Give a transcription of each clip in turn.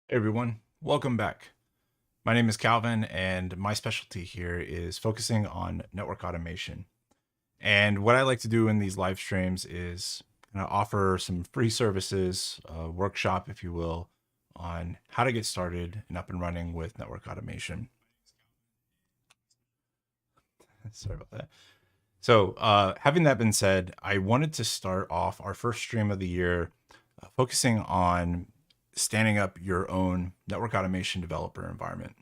Hey everyone, welcome back. My name is Calvin, and my specialty here is focusing on network automation. And what I like to do in these live streams is kind of offer some free services, a workshop, if you will, on how to get started and up and running with network automation. Sorry about that. So, having that been said, I wanted to start off our first stream of the year focusing on standing up your own network automation developer environment.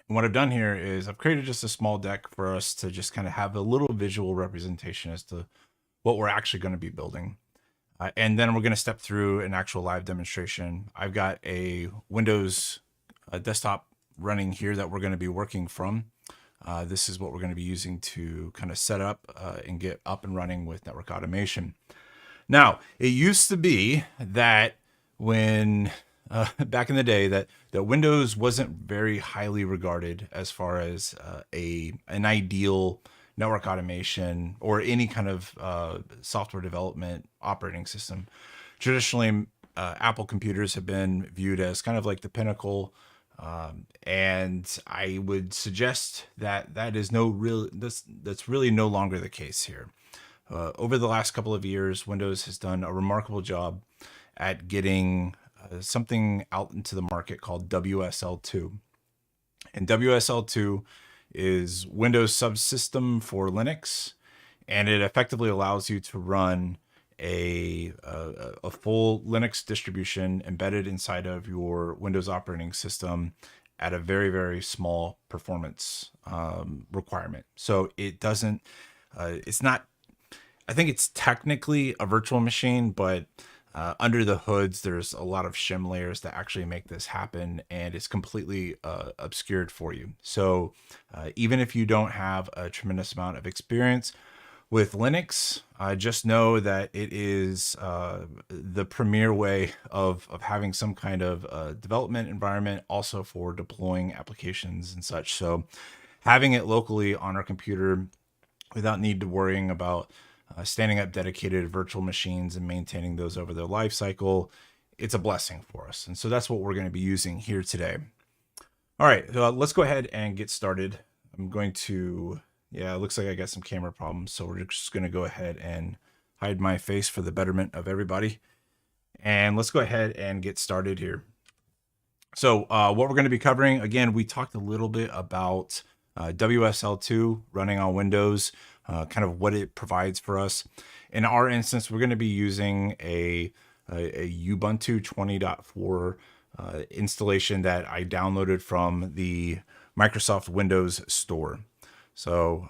And what I've done here is I've created just a small deck for us to just kind of have a little visual representation as to what we're actually going to be building. And then we're going to step through an actual live demonstration. I've got a Windows desktop running here that we're going to be working from. This is what we're going to be using to kind of set up and get up and running with network automation. Now, it used to be that when back in the day that Windows wasn't very highly regarded as far as an ideal network automation or any kind of software development operating system. Traditionally, Apple computers have been viewed as kind of like the pinnacle, and I would suggest that that's really no longer the case here. Over the last couple of years, Windows has done a remarkable job at getting something out into the market called WSL2. And WSL2 is Windows subsystem for Linux, and it effectively allows you to run a full Linux distribution embedded inside of your Windows operating system at a very, very small performance requirement. So it's not, I think it's technically a virtual machine, but under the hoods, there's a lot of shim layers that actually make this happen, and it's completely obscured for you. So even if you don't have a tremendous amount of experience with Linux, just know that it is the premier way of having some kind of development environment, also for deploying applications and such. So having it locally on our computer without need to worrying about standing up dedicated virtual machines and maintaining those over their life cycle, it's a blessing for us. And so that's what we're going to be using here today. All right, so let's go ahead and get started. I'm going to, yeah, it looks like I got some camera problems. So we're just going to go ahead and hide my face for the betterment of everybody. And let's go ahead and get started here. So what we're going to be covering, again, we talked a little bit about WSL2 running on Windows, kind of what it provides for us. In our instance, we're going to be using a Ubuntu 20.4 installation that I downloaded from the Microsoft Windows Store. So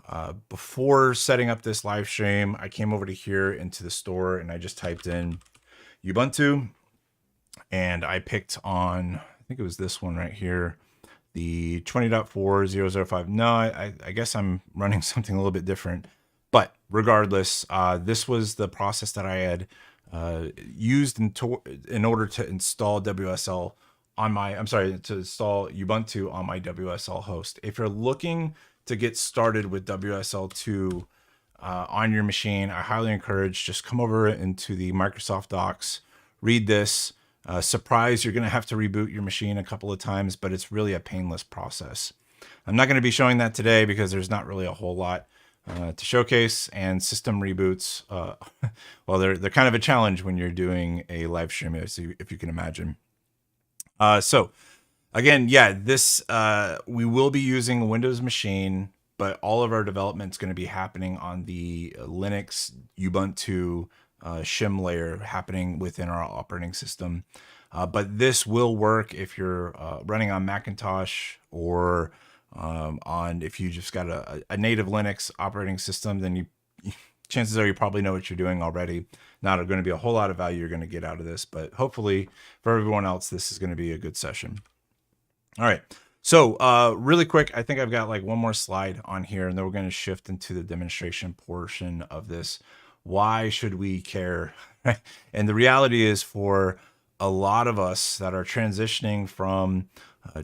before setting up this live stream, I came over to here into the store and I just typed in Ubuntu, and I picked on, I think it was this one right here, the 20.4.005. No, I guess I'm running something a little bit different. But regardless, this was the process that I had used in order to install WSL on my, to install Ubuntu on my WSL host. If you're looking to get started with WSL2 on your machine, I highly encourage just come over into the Microsoft docs, read this. Surprise, you're going to have to reboot your machine a couple of times, but it's really a painless process. I'm not going to be showing that today because there's not really a whole lot to showcase, and system reboots, well, they're kind of a challenge when you're doing a live stream, if you can imagine. So again, yeah, this we will be using a Windows machine, but all of our development is going to be happening on the Linux Ubuntu shim layer happening within our operating system. But this will work if you're running on Macintosh or on, if you just got a native Linux operating system, then chances are you probably know what you're doing already. Not going to be a whole lot of value you're going to get out of this, but hopefully for everyone else, this is going to be a good session. All right. So really quick, I think I've got like one more slide on here, and then we're going to shift into the demonstration portion of this. Why should we care? And the reality is, for a lot of us that are transitioning from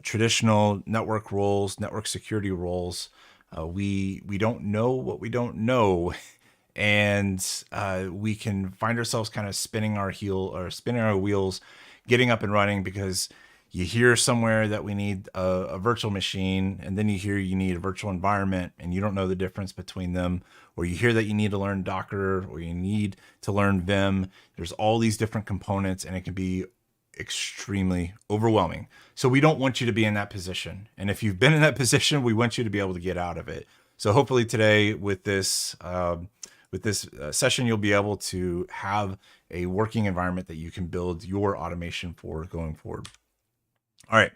traditional network roles, network security roles, we don't know what we don't know, and we can find ourselves kind of spinning our wheels, getting up and running, because You hear somewhere that we need a virtual machine, and then you hear you need a virtual environment, and you don't know the difference between them, or you hear that you need to learn Docker, or you need to learn Vim. There's all these different components, and it can be extremely overwhelming. So we don't want you to be in that position. And if you've been in that position, we want you to be able to get out of it. So hopefully today with this session, you'll be able to have a working environment that you can build your automation for going forward. All right,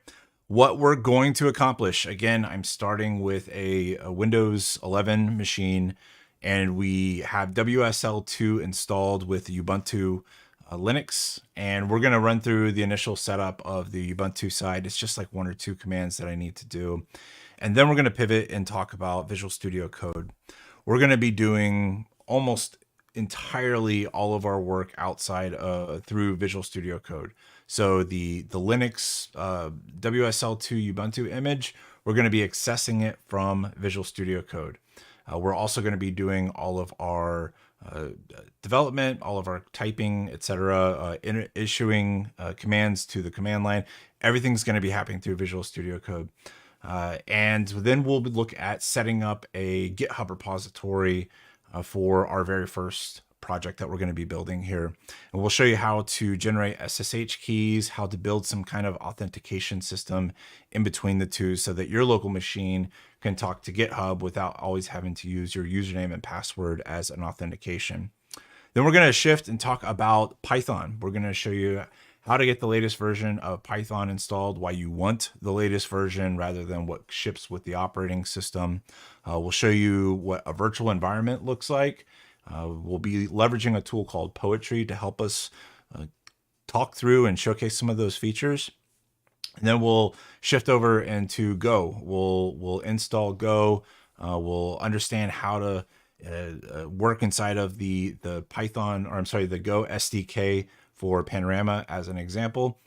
what we're going to accomplish, again, I'm starting with a Windows 11 machine, and we have WSL2 installed with Ubuntu Linux, and we're going to run through the initial setup of the Ubuntu side. It's just like 1 or 2 commands that I need to do. And then we're going to pivot and talk about Visual Studio Code. We're going to be doing almost entirely all of our work outside through Visual Studio Code. So the Linux WSL2 Ubuntu image, we're going to be accessing it from Visual Studio Code. We're also going to be doing all of our development, all of our typing, etc., issuing commands to the command line. Everything's going to be happening through Visual Studio Code. And then we'll look at setting up a GitHub repository for our very first project that we're going to be building here. And we'll show you how to generate SSH keys, how to build some kind of authentication system in between the two so that your local machine can talk to GitHub without always having to use your username and password as an authentication. Then we're going to shift and talk about Python. We're going to show you how to get the latest version of Python installed, why you want the latest version rather than what ships with the operating system. We'll show you what a virtual environment looks like. We'll be leveraging a tool called Poetry to help us talk through and showcase some of those features. And then we'll shift over into Go. We'll install Go. We'll understand how to work inside of the Python, or I'm sorry, the Go SDK for Panorama as an example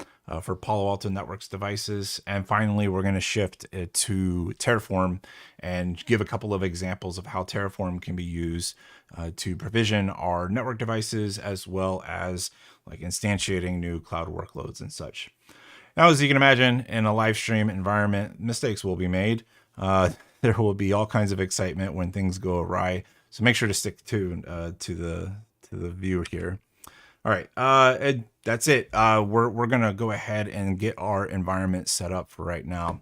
for Palo Alto Networks devices. And finally, we're going to shift to Terraform and give a couple of examples of how Terraform can be used to provision our network devices, as well as like instantiating new cloud workloads and such. Now, as you can imagine, in a live stream environment, mistakes will be made. There will be all kinds of excitement when things go awry. So make sure to stick to the view here. All right, that's it. We're gonna go ahead and get our environment set up for right now.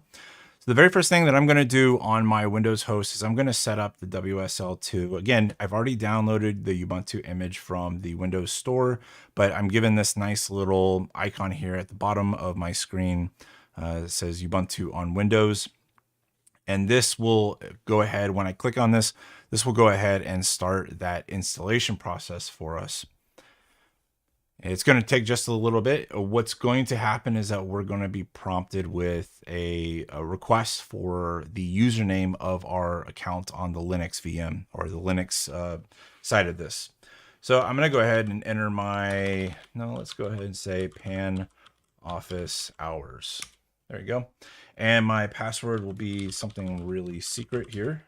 So the very first thing that I'm gonna do on my Windows host is I'm gonna set up the WSL2. Again, I've already downloaded the Ubuntu image from the Windows Store, but I'm given this nice little icon here at the bottom of my screen. It says Ubuntu on Windows. And this will go ahead, when I click on this will go ahead and start that installation process for us. It's going to take just a little bit. What's going to happen is that we're going to be prompted with a request for the username of our account on the Linux VM, or the Linux side of this. So I'm going to go ahead and enter let's go ahead and say pan office hours. There you go. And my password will be something really secret here.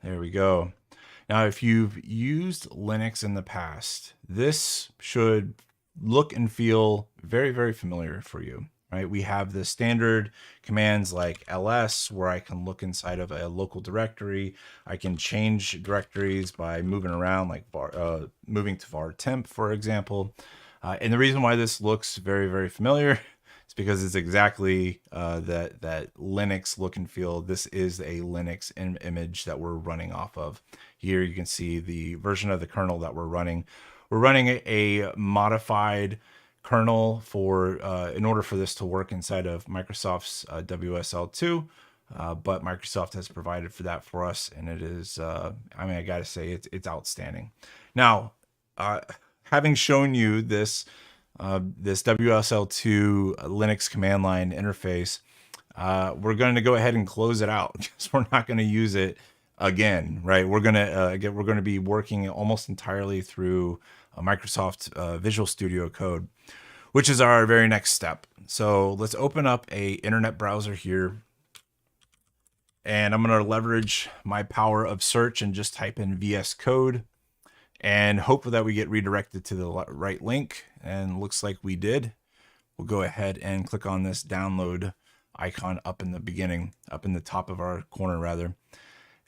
There we go. Now, if you've used Linux in the past, this should look and feel very, very familiar for you, right? We have the standard commands like ls, where I can look inside of a local directory. I can change directories by moving around, like moving to var temp, for example. And the reason why this looks very, very familiar is because it's exactly that Linux look and feel. This is a Linux image that we're running off of. Here you can see the version of the kernel that we're running. We're running a modified kernel for in order for this to work inside of Microsoft's WSL2. But Microsoft has provided for that for us, and it is, I gotta say, it's outstanding. Now, having shown you this WSL2 Linux command line interface, we're going to go ahead and close it out because we're not going to use it again, right? We're going to be working almost entirely through Microsoft Visual Studio Code, which is our very next step. So let's open up a internet browser here, and I'm going to leverage my power of search and just type in VS Code. and hope that we get redirected to the right link. And looks like we did. We'll go ahead and click on this download icon up in the beginning, up in the top of our corner rather.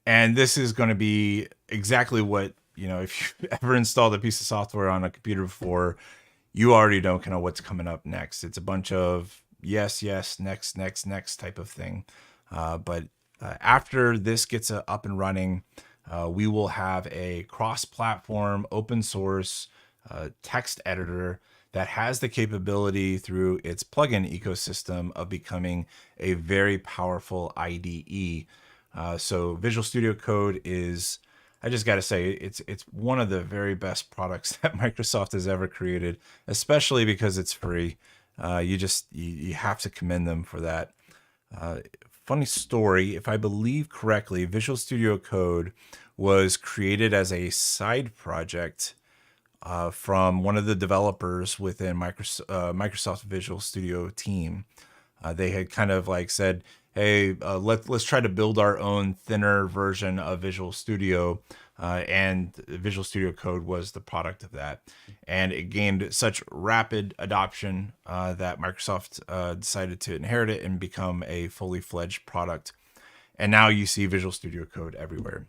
And this is going to be exactly what, if you've ever installed a piece of software on a computer before, you already know kind of what's coming up next. It's a bunch of yes, next type of thing. But after this gets up and running, we will have a cross-platform open source text editor that has the capability through its plugin ecosystem of becoming a very powerful IDE. So Visual Studio Code is, I just got to say, it's one of the very best products that Microsoft has ever created, especially because it's free. You have to commend them for that. Funny story, if I believe correctly, Visual Studio Code was created as a side project from one of the developers within Microsoft Visual Studio team. They had kind of like said, hey, let's try to build our own thinner version of Visual Studio, and Visual Studio Code was the product of that. And it gained such rapid adoption that Microsoft decided to inherit it and become a fully fledged product. And now you see Visual Studio Code everywhere,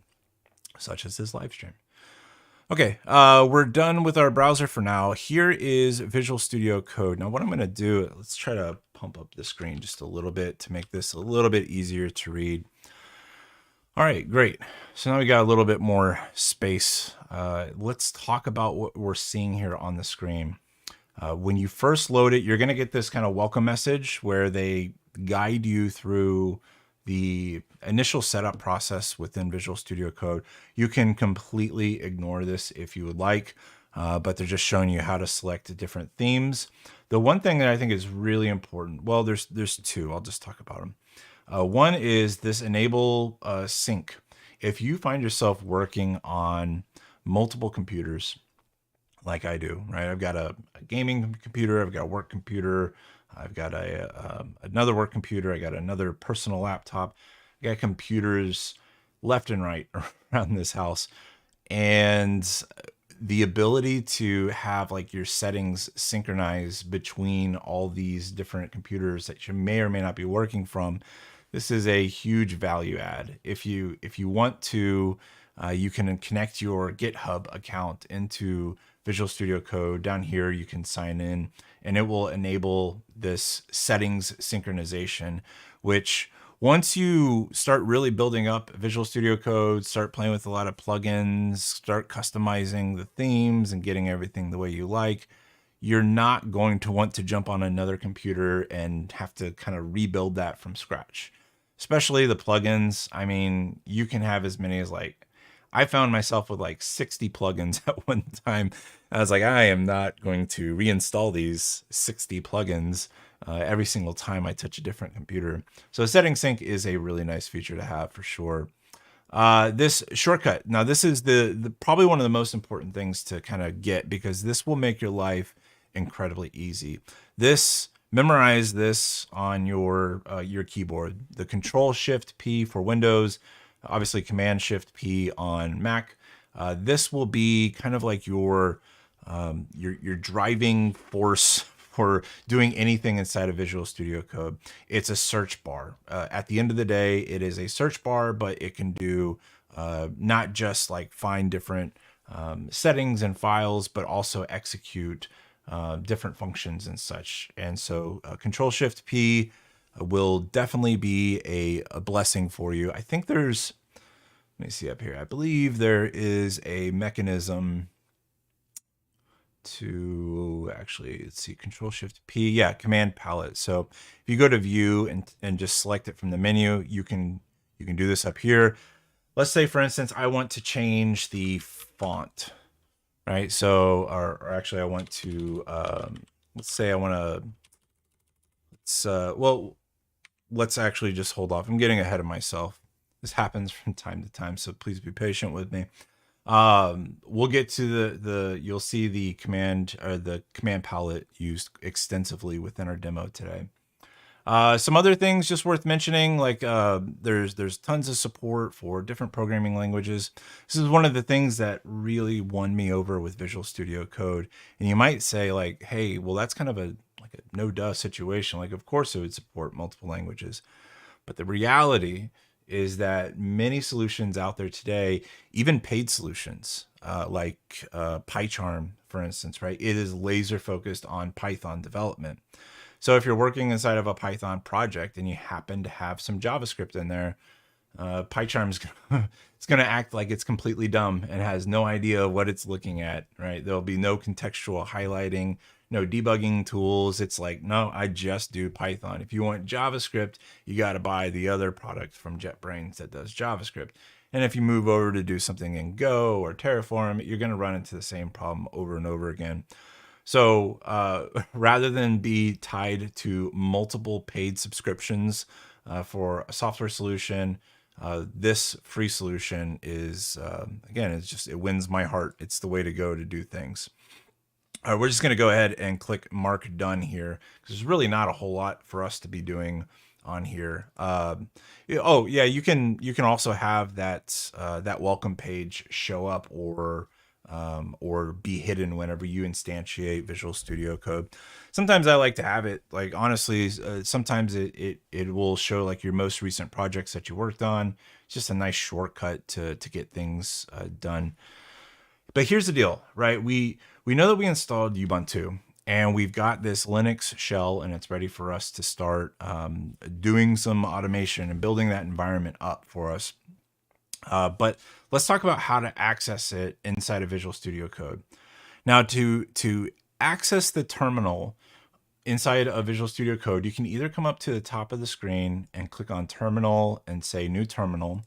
such as this live stream. Okay, we're done with our browser for now. Here is Visual Studio Code. Now what I'm going to do, let's try to pump up the screen just a little bit to make this a little bit easier to read. All right, great. So now we got a little bit more space. Let's talk about what we're seeing here on the screen. When you first load it, you're going to get this kind of welcome message where they guide you through the initial setup process within Visual Studio Code. You can completely ignore this if you would like, but they're just showing you how to select different themes. The one thing that I think is really important, well, there's two. I'll just talk about them. One is this enable sync. If you find yourself working on multiple computers, like I do, right? I've got a gaming computer, I've got a work computer, I've got another work computer, I got another personal laptop, I got computers left and right around this house. And the ability to have like your settings synchronized between all these different computers that you may or may not be working from, this is a huge value add. If you want to, you can connect your GitHub account into Visual Studio Code. Down here, you can sign in and it will enable this settings synchronization, which once you start really building up Visual Studio Code, start playing with a lot of plugins, start customizing the themes and getting everything the way you like, you're not going to want to jump on another computer and have to kind of rebuild that from scratch. Especially the plugins. I mean, you can have as many as I found myself with 60 plugins at one time. I was like, I am not going to reinstall these 60 plugins every single time I touch a different computer. So setting sync is a really nice feature to have for sure. This shortcut. Now this is the probably one of the most important things to kind of get, because this will make your life incredibly easy. Memorize this on your keyboard. The Control-Shift-P for Windows, obviously Command-Shift-P on Mac. This will be kind of like your driving force for doing anything inside of Visual Studio Code. It's a search bar. At the end of the day, it is a search bar, but it can do not just find different settings and files, but also execute different functions and such. And so Control-Shift-P will definitely be a blessing for you. I think let me see up here. I believe there is a mechanism to actually, let's see, Control-Shift-P, yeah, Command Palette. So if you go to View and just select it from the menu, you can do this up here. Let's say, for instance, I want to change the font, right? So, or actually, I want to, let's say I want to, let's actually just hold off. I'm getting ahead of myself. This happens from time to time, so please be patient with me. We'll get to you'll see the command palette used extensively within our demo today. Some other things just worth mentioning, like there's tons of support for different programming languages. This is one of the things that really won me over with Visual Studio Code. And you might say like, hey, well, that's kind of a no duh situation. Like, of course it would support multiple languages. But the reality is that many solutions out there today, even paid solutions like PyCharm, for instance, right? It is laser focused on Python development. So if you're working inside of a Python project and you happen to have some JavaScript in there, PyCharm is it's going to act like it's completely dumb and has no idea what it's looking at, right? There'll be no contextual highlighting, no debugging tools. It's like, no, I just do Python. If you want JavaScript, you got to buy the other product from JetBrains that does JavaScript. And if you move over to do something in Go or Terraform, you're going to run into the same problem over and over again. So rather than be tied to multiple paid subscriptions for a software solution, this free solution is, again, it wins my heart. It's the way to go to do things. All right, we're just going to go ahead and click mark done here because there's really not a whole lot for us to be doing on here. Oh yeah, you can also have that that welcome page show up or be hidden whenever you instantiate Visual Studio Code. Sometimes I like to have it, like, honestly, sometimes it will show like your most recent projects that you worked on. It's just a nice shortcut to get things done. But here's the deal, right? We know that we installed Ubuntu and we've got this Linux shell and it's ready for us to start doing some automation and building that environment up for us. But let's talk about how to access it inside of Visual Studio Code. Now, to access the terminal inside of Visual Studio Code, you can either come up to the top of the screen and click on Terminal and say New Terminal.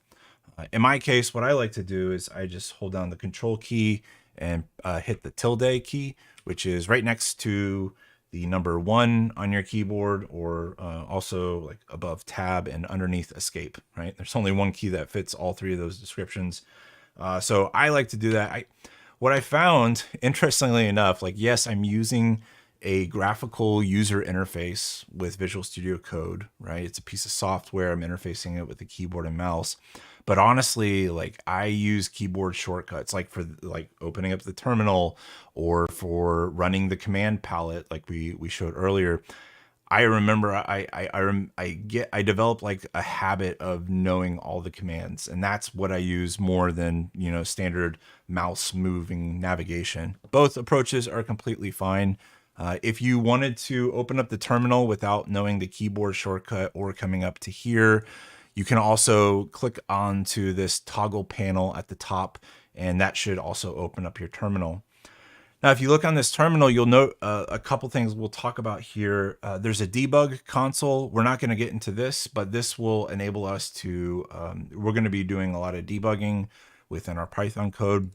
In my case, what I like to do is I just hold down the Control key and hit the tilde key, which is right next to the number 1 on your keyboard, or also like above Tab and underneath Escape, right? There's only one key that fits all 3 of those descriptions. So I like to do that. What I found, interestingly enough, like, yes, I'm using a graphical user interface with Visual Studio Code, right? It's a piece of software. I'm interfacing it with the keyboard and mouse. But honestly, like, I use keyboard shortcuts, like for like opening up the terminal or for running the command palette, like we showed earlier. I remember I developed like a habit of knowing all the commands, and that's what I use more than, standard mouse moving navigation. Both approaches are completely fine. If you wanted to open up the terminal without knowing the keyboard shortcut or coming up to here, you can also click onto this toggle panel at the top, and that should also open up your terminal. Now, if you look on this terminal, you'll note a couple things we'll talk about here. There's a debug console. We're not going to get into this, but this will enable us to, we're going to be doing a lot of debugging within our Python code.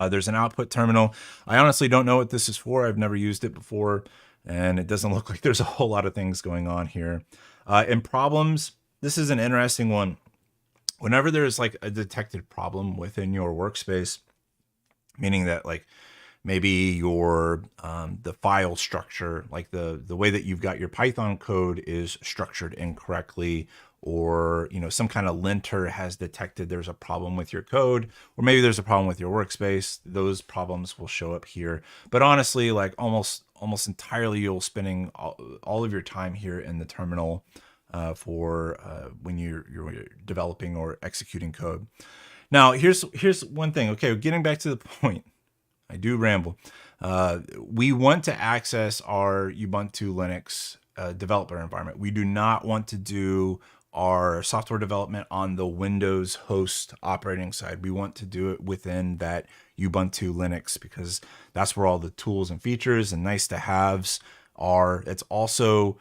There's an output terminal. I honestly don't know what this is for. I've never used it before, and it doesn't look like there's a whole lot of things going on here. In problems, this is an interesting one. Whenever there's like a detected problem within your workspace, meaning that like maybe your the file structure, like the way that you've got your Python code is structured incorrectly, or some kind of linter has detected there's a problem with your code, or maybe there's a problem with your workspace, those problems will show up here. But honestly, like almost entirely, you'll spending all of your time here in the terminal for when you're developing or executing code. Now, here's one thing. Okay, getting back to the point. I do ramble. We want to access our Ubuntu Linux developer environment. We do not want to do our software development on the Windows host operating side. We want to do it within that Ubuntu Linux because that's where all the tools and features and nice to haves are. It's also,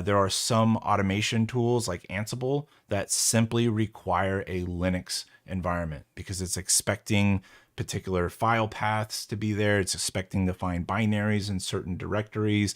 there are some automation tools like Ansible that simply require a Linux environment because it's expecting particular file paths to be there. It's expecting to find binaries in certain directories.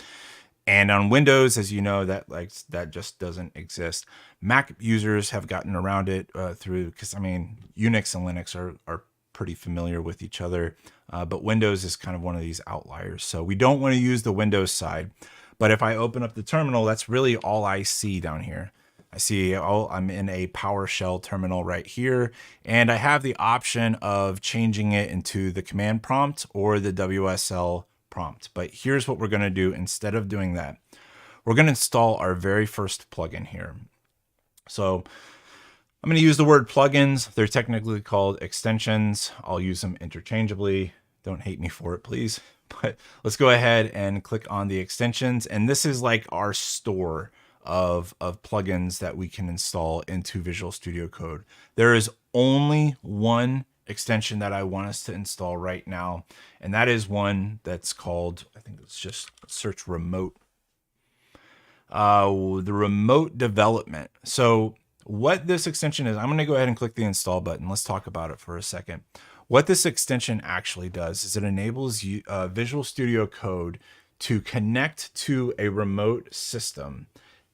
And on Windows, as you know, that just doesn't exist. Mac users have gotten around it through, because I mean, Unix and Linux are pretty familiar with each other, but Windows is kind of one of these outliers. So we don't want to use the Windows side. But if I open up the terminal, that's really all I see down here. I see, oh, I'm in a PowerShell terminal right here, and I have the option of changing it into the command prompt or the WSL prompt. But here's what we're going to do instead of doing that. We're going to install our very first plugin here. So I'm going to use the word plugins. They're technically called extensions. I'll use them interchangeably. Don't hate me for it, please. But let's go ahead and click on the extensions. And this is like our store of plugins that we can install into Visual Studio Code. There is only one extension that I want us to install right now, and that is one that's called, I think let's just search remote. The remote development. So what this extension is, I'm going to go ahead and click the install button. Let's talk about it for a second. What this extension actually does is it enables you, Visual Studio Code to connect to a remote system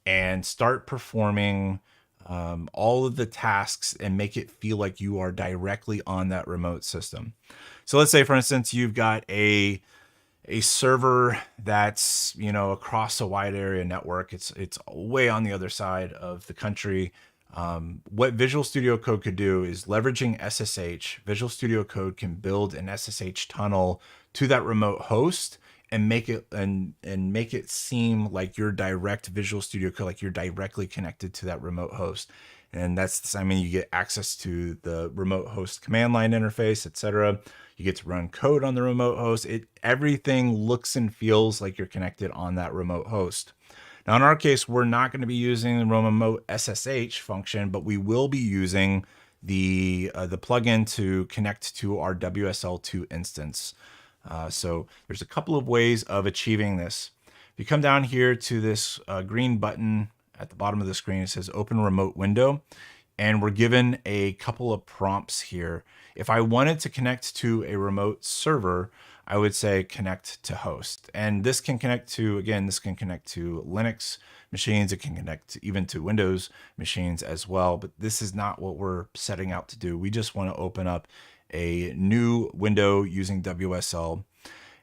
and start performing all of the tasks and make it feel like you are directly on that remote system. So let's say, for instance, you've got a server that's, you know, across a wide area network. It's way on the other side of the country. What Visual Studio Code could do is, leveraging SSH, Visual Studio Code can build an SSH tunnel to that remote host and make it seem like you're direct Visual Studio Code, like you're directly connected to that remote host. And that's, I mean, you get access to the remote host command line interface, etc. You get to run code on the remote host. Everything looks and feels like you're connected on that remote host. Now, in our case, we're not going to be using the remote SSH function, but we will be using the plugin to connect to our WSL2 instance. So there's a couple of ways of achieving this. If you come down here to this green button at the bottom of the screen, it says open remote window, and we're given a couple of prompts here. If I wanted to connect to a remote server, I would say connect to host. And this can connect to, again, this can connect to Linux machines. It can connect even to Windows machines as well. But this is not what we're setting out to do. We just want to open up a new window using WSL.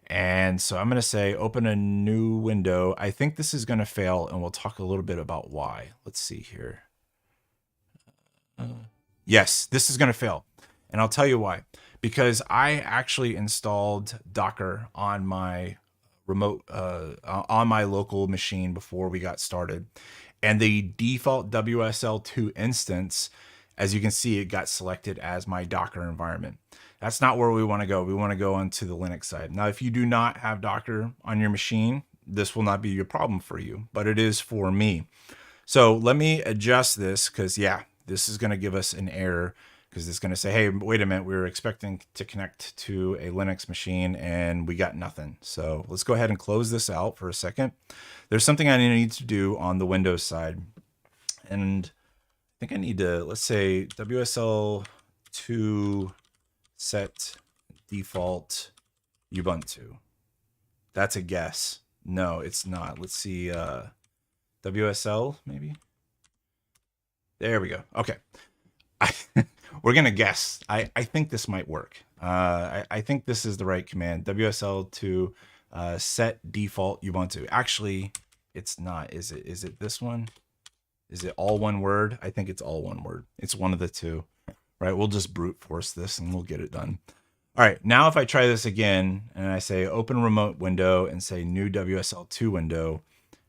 And so I'm going to say open a new window. I think this is going to fail, and we'll talk a little bit about why. Let's see here. Yes, this is going to fail. And I'll tell you why. Because I actually installed Docker on my remote, on my local machine before we got started. And the default WSL2 instance, as you can see, it got selected as my Docker environment. That's not where we want to go. We want to go onto the Linux side. Now, if you do not have Docker on your machine, this will not be a problem for you, but it is for me. So let me adjust this, because yeah, this is going to give us an error, because it's going to say, hey, wait a minute, we were expecting to connect to a Linux machine and we got nothing. So let's go ahead and close this out for a second. There's something I need to do on the Windows side. And I think I need to, let's say WSL2 set default Ubuntu. That's a guess. No, it's not. Let's see, WSL maybe. There we go. Okay. We're going to guess. I think this might work. I think this is the right command. WSL to set default Ubuntu. Actually, it's not. Is it? Is it this one? Is it all one word? I think it's all one word. It's one of the two. Right? We'll just brute force this and we'll get it done. All right. Now, if I try this again and I say open remote window and say new WSL2 window,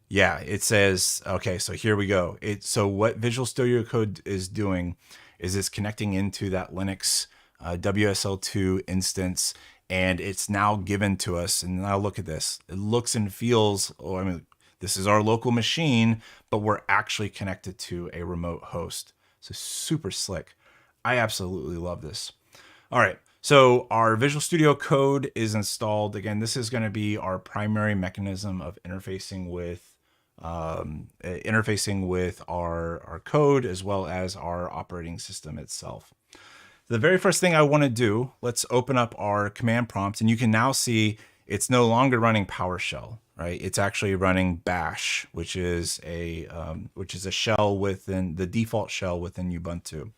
yeah, it says, okay, so here we go. So what Visual Studio Code is doing is it's connecting into that Linux WSL2 instance, and it's now given to us. And now look at this. It looks and feels, oh, I mean, this is our local machine, but we're actually connected to a remote host. So super slick. I absolutely love this. All right. So our Visual Studio Code is installed. Again, this is going to be our primary mechanism of interfacing with our code as well as our operating system itself. The very first thing I want to do, let's open up our command prompt, and you can now see it's no longer running PowerShell, right? It's actually running Bash, which is a shell within the default shell within Ubuntu.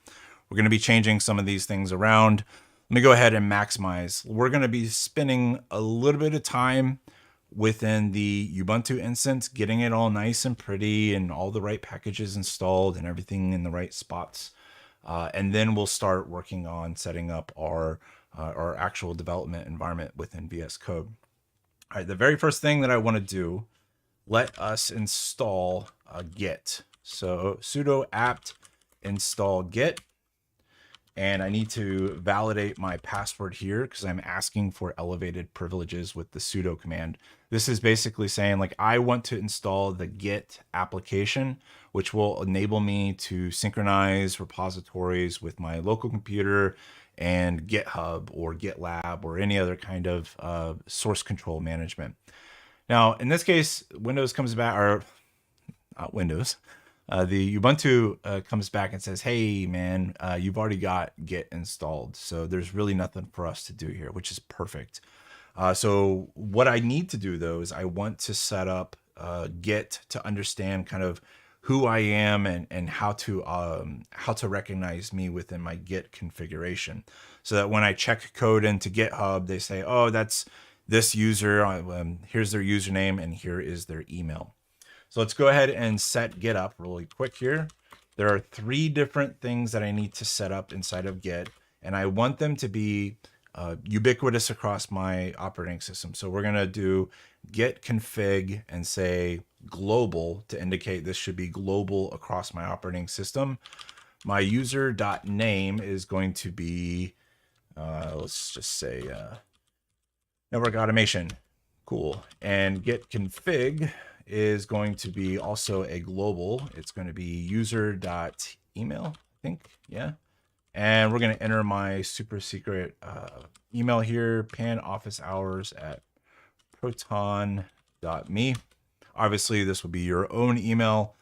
We're going to be changing some of these things around. Let me go ahead and maximize. We're going to be spending a little bit of time within the Ubuntu instance, getting it all nice and pretty and all the right packages installed and everything in the right spots. And then we'll start working on setting up our actual development environment within VS Code. All right, the very first thing that I want to do, let us install Git. So sudo apt install Git. And I need to validate my password here because I'm asking for elevated privileges with the sudo command. This is basically saying like I want to install the Git application, which will enable me to synchronize repositories with my local computer and GitHub or GitLab or any other kind of source control management. Now, in this case, Windows comes back, or not Windows, the Ubuntu comes back and says, hey, man, you've already got Git installed. So there's really nothing for us to do here, which is perfect. So what I need to do, though, is I want to set up Git to understand kind of who I am and how to recognize me within my Git configuration, so that when I check code into GitHub, they say, oh, that's this user. Here's their username and here is their email. So let's go ahead and set Git up really quick here. There are 3 different things that I need to set up inside of Git, and I want them to be ubiquitous across my operating system. So we're going to do git config and say global to indicate this should be global across my operating system. My user.name is going to be, let's just say network automation. Cool. And git config is going to be also a global. It's going to be user.email, I think. Yeah. And we're going to enter my super secret email here, pan office hours at proton.me. Obviously, this will be your own email.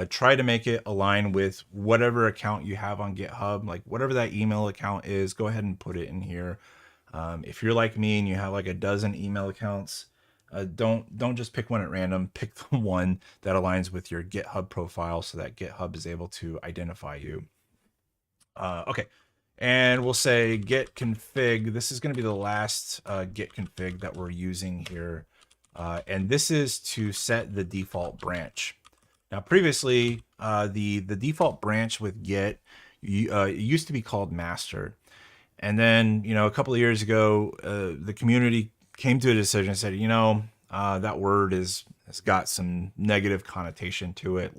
Try to make it align with whatever account you have on GitHub. Like whatever that email account is, go ahead and put it in here. If you're like me and you have like a dozen email accounts, don't just pick one at random. Pick the one that aligns with your GitHub profile so that GitHub is able to identify you. Okay, and we'll say git config. This is going to be the last git config that we're using here, and this is to set the default branch. Now, previously, the default branch with Git it used to be called master, and then a couple of years ago, the community came to a decision and said, that word has got some negative connotation to it.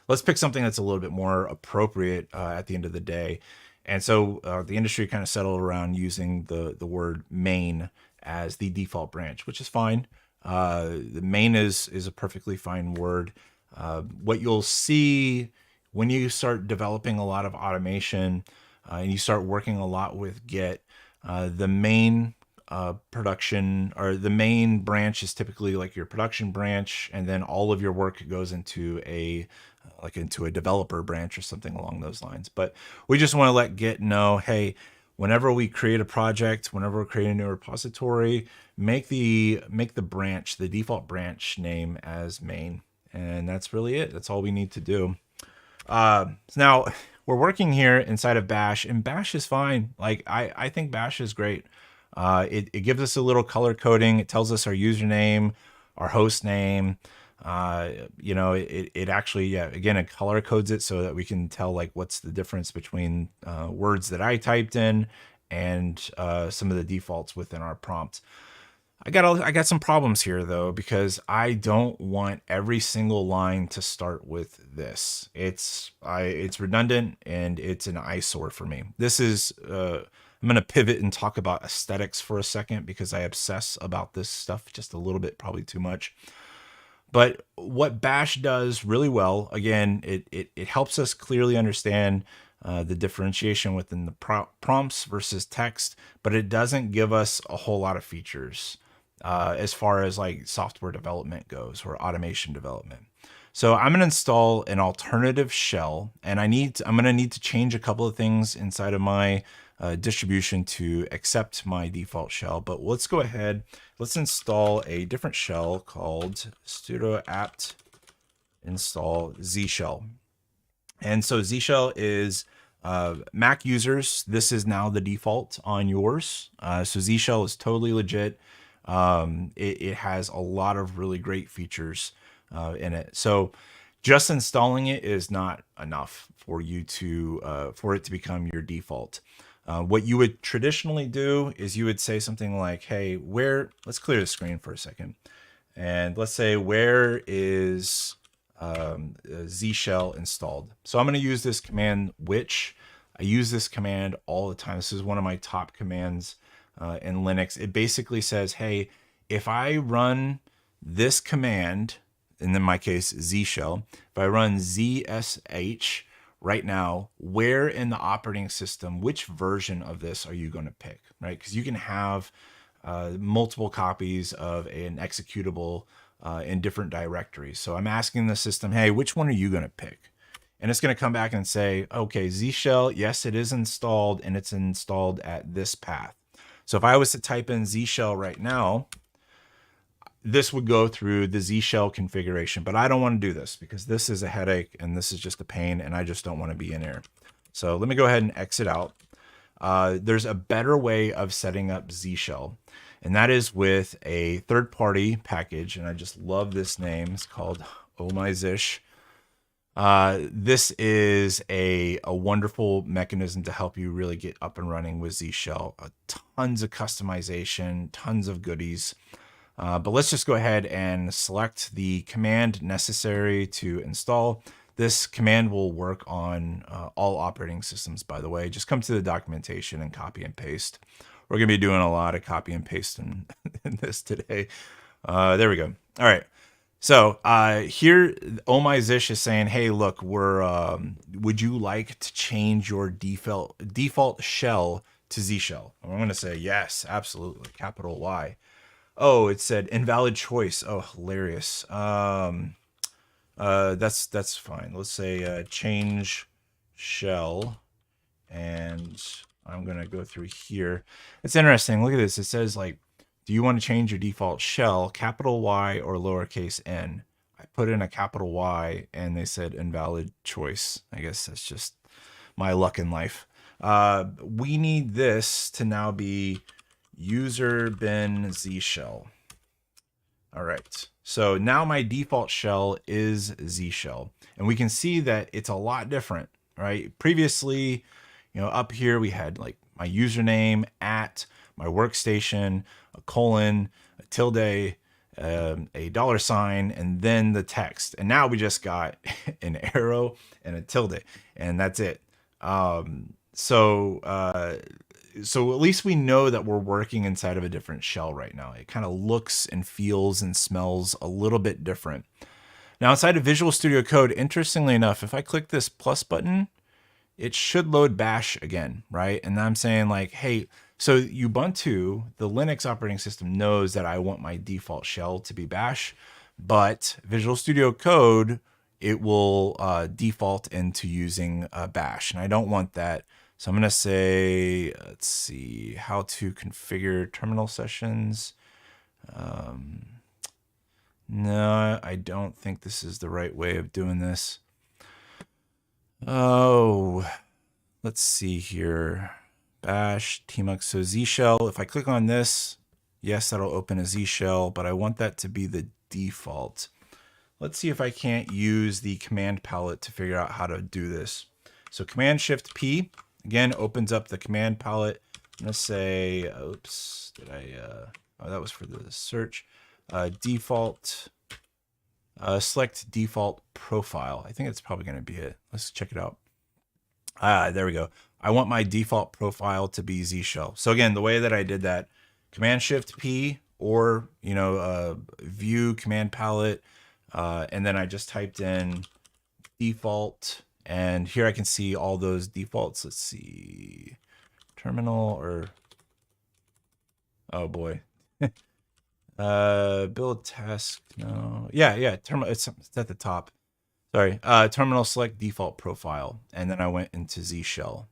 Let's pick something that's a little bit more appropriate at the end of the day. And so the industry kind of settled around using the word main as the default branch, which is fine. The main is a perfectly fine word. What you'll see when you start developing a lot of automation and you start working a lot with Git, the main production or the main branch is typically like your production branch, and then all of your work goes into a developer branch or something along those lines. But we just want to let Git know, hey, whenever we create a project, whenever we're creating a new repository, make the branch, the default branch name as main, and that's really it. That's all we need to do. Now we're working here inside of Bash, and Bash is fine. Like I think Bash is great. It gives us a little color coding. It tells us our username, our host name. It actually, again, it color codes it so that we can tell like what's the difference between words that I typed in and some of the defaults within our prompt. I got some problems here though, because I don't want every single line to start with this. It's redundant and it's an eyesore for me. This is I'm going to pivot and talk about aesthetics for a second because I obsess about this stuff just a little bit, probably too much. But what Bash does really well, again, it helps us clearly understand the differentiation within the prompts versus text, but it doesn't give us a whole lot of features as far as like software development goes or automation development. So I'm going to install an alternative shell, and I'm going to need to change a couple of things inside of my distribution to accept my default shell. But let's go ahead. Let's install a different shell called sudo apt install ZShell. And so ZShell is Mac users. This is now the default on yours. So ZShell is totally legit. It has a lot of really great features in it. So just installing it is not enough for you to for it to become your default. What you would traditionally do is you would say something like, hey, let's clear the screen for a second. And let's say, where is ZShell installed? So I'm going to use this command, which I use this command all the time. This is one of my top commands in Linux. It basically says, hey, if I run this command, and in my case, ZShell, if I run ZSH right now, where in the operating system, which version of this are you going to pick, right? Because you can have multiple copies of an executable in different directories. So I'm asking the system, hey, which one are you going to pick? And it's going to come back and say, okay, ZShell, yes, it is installed, and it's installed at this path. So if I was to type in ZShell right now, this would go through the ZShell configuration, but I don't want to do this because this is a headache and this is just a pain, and I just don't want to be in here. So let me go ahead and exit out. There's a better way of setting up ZShell, and that is with a third-party package, and I just love this name. It's called ZShell. This is a wonderful mechanism to help you really get up and running with ZShell. Tons of customization, tons of goodies. But let's just go ahead and select the command necessary to install. This command will work on all operating systems, by the way. Just come to the documentation and copy and paste. We're going to be doing a lot of copy and paste in this today. There we go. All right. So here, ZShell is saying, hey, look, would you like to change your default shell to ZShell? I'm going to say, yes, absolutely, capital Y. Oh, it said invalid choice. Oh, hilarious. That's fine. Let's say change shell, and I'm gonna go through here. It's interesting. Look at this. It says, like, do you want to change your default shell, capital Y or lowercase n? I put in a capital Y, and they said invalid choice. I guess that's just my luck in life. We need this to now be user bin ZShell. All right, so now my default shell is ZShell, and we can see that it's a lot different, right? Previously, up here we had like my username, at my workstation, a colon, a tilde, a $, and then the text. And now we just got an arrow and a tilde, and that's it. So at least we know that we're working inside of a different shell right now. It kind of looks and feels and smells a little bit different. Now inside of Visual Studio Code, interestingly enough, if I click this plus button, it should load bash again, right? And I'm saying like, hey, so Ubuntu, the Linux operating system, knows that I want my default shell to be bash, but Visual Studio Code, it will default into using bash, and I don't want that. So I'm going to say, let's see, how to configure terminal sessions. No, I don't think this is the right way of doing this. Oh, let's see here. Bash, tmux, so ZShell. If I click on this, yes, that'll open a ZShell, but I want that to be the default. Let's see if I can't use the command palette to figure out how to do this. So Command-Shift-P. Again, opens up the command palette. I'm going to say, oops, oh, that was for the search. Default, select default profile. I think that's probably going to be it. Let's check it out. There we go. I want my default profile to be ZShell. So again, the way that I did that, Command-Shift-P or, view command palette, and then I just typed in default. And here I can see all those defaults. Let's see, terminal or, oh boy, build task. No, yeah, terminal. It's at the top. Sorry, terminal select default profile, and then I went into ZShell.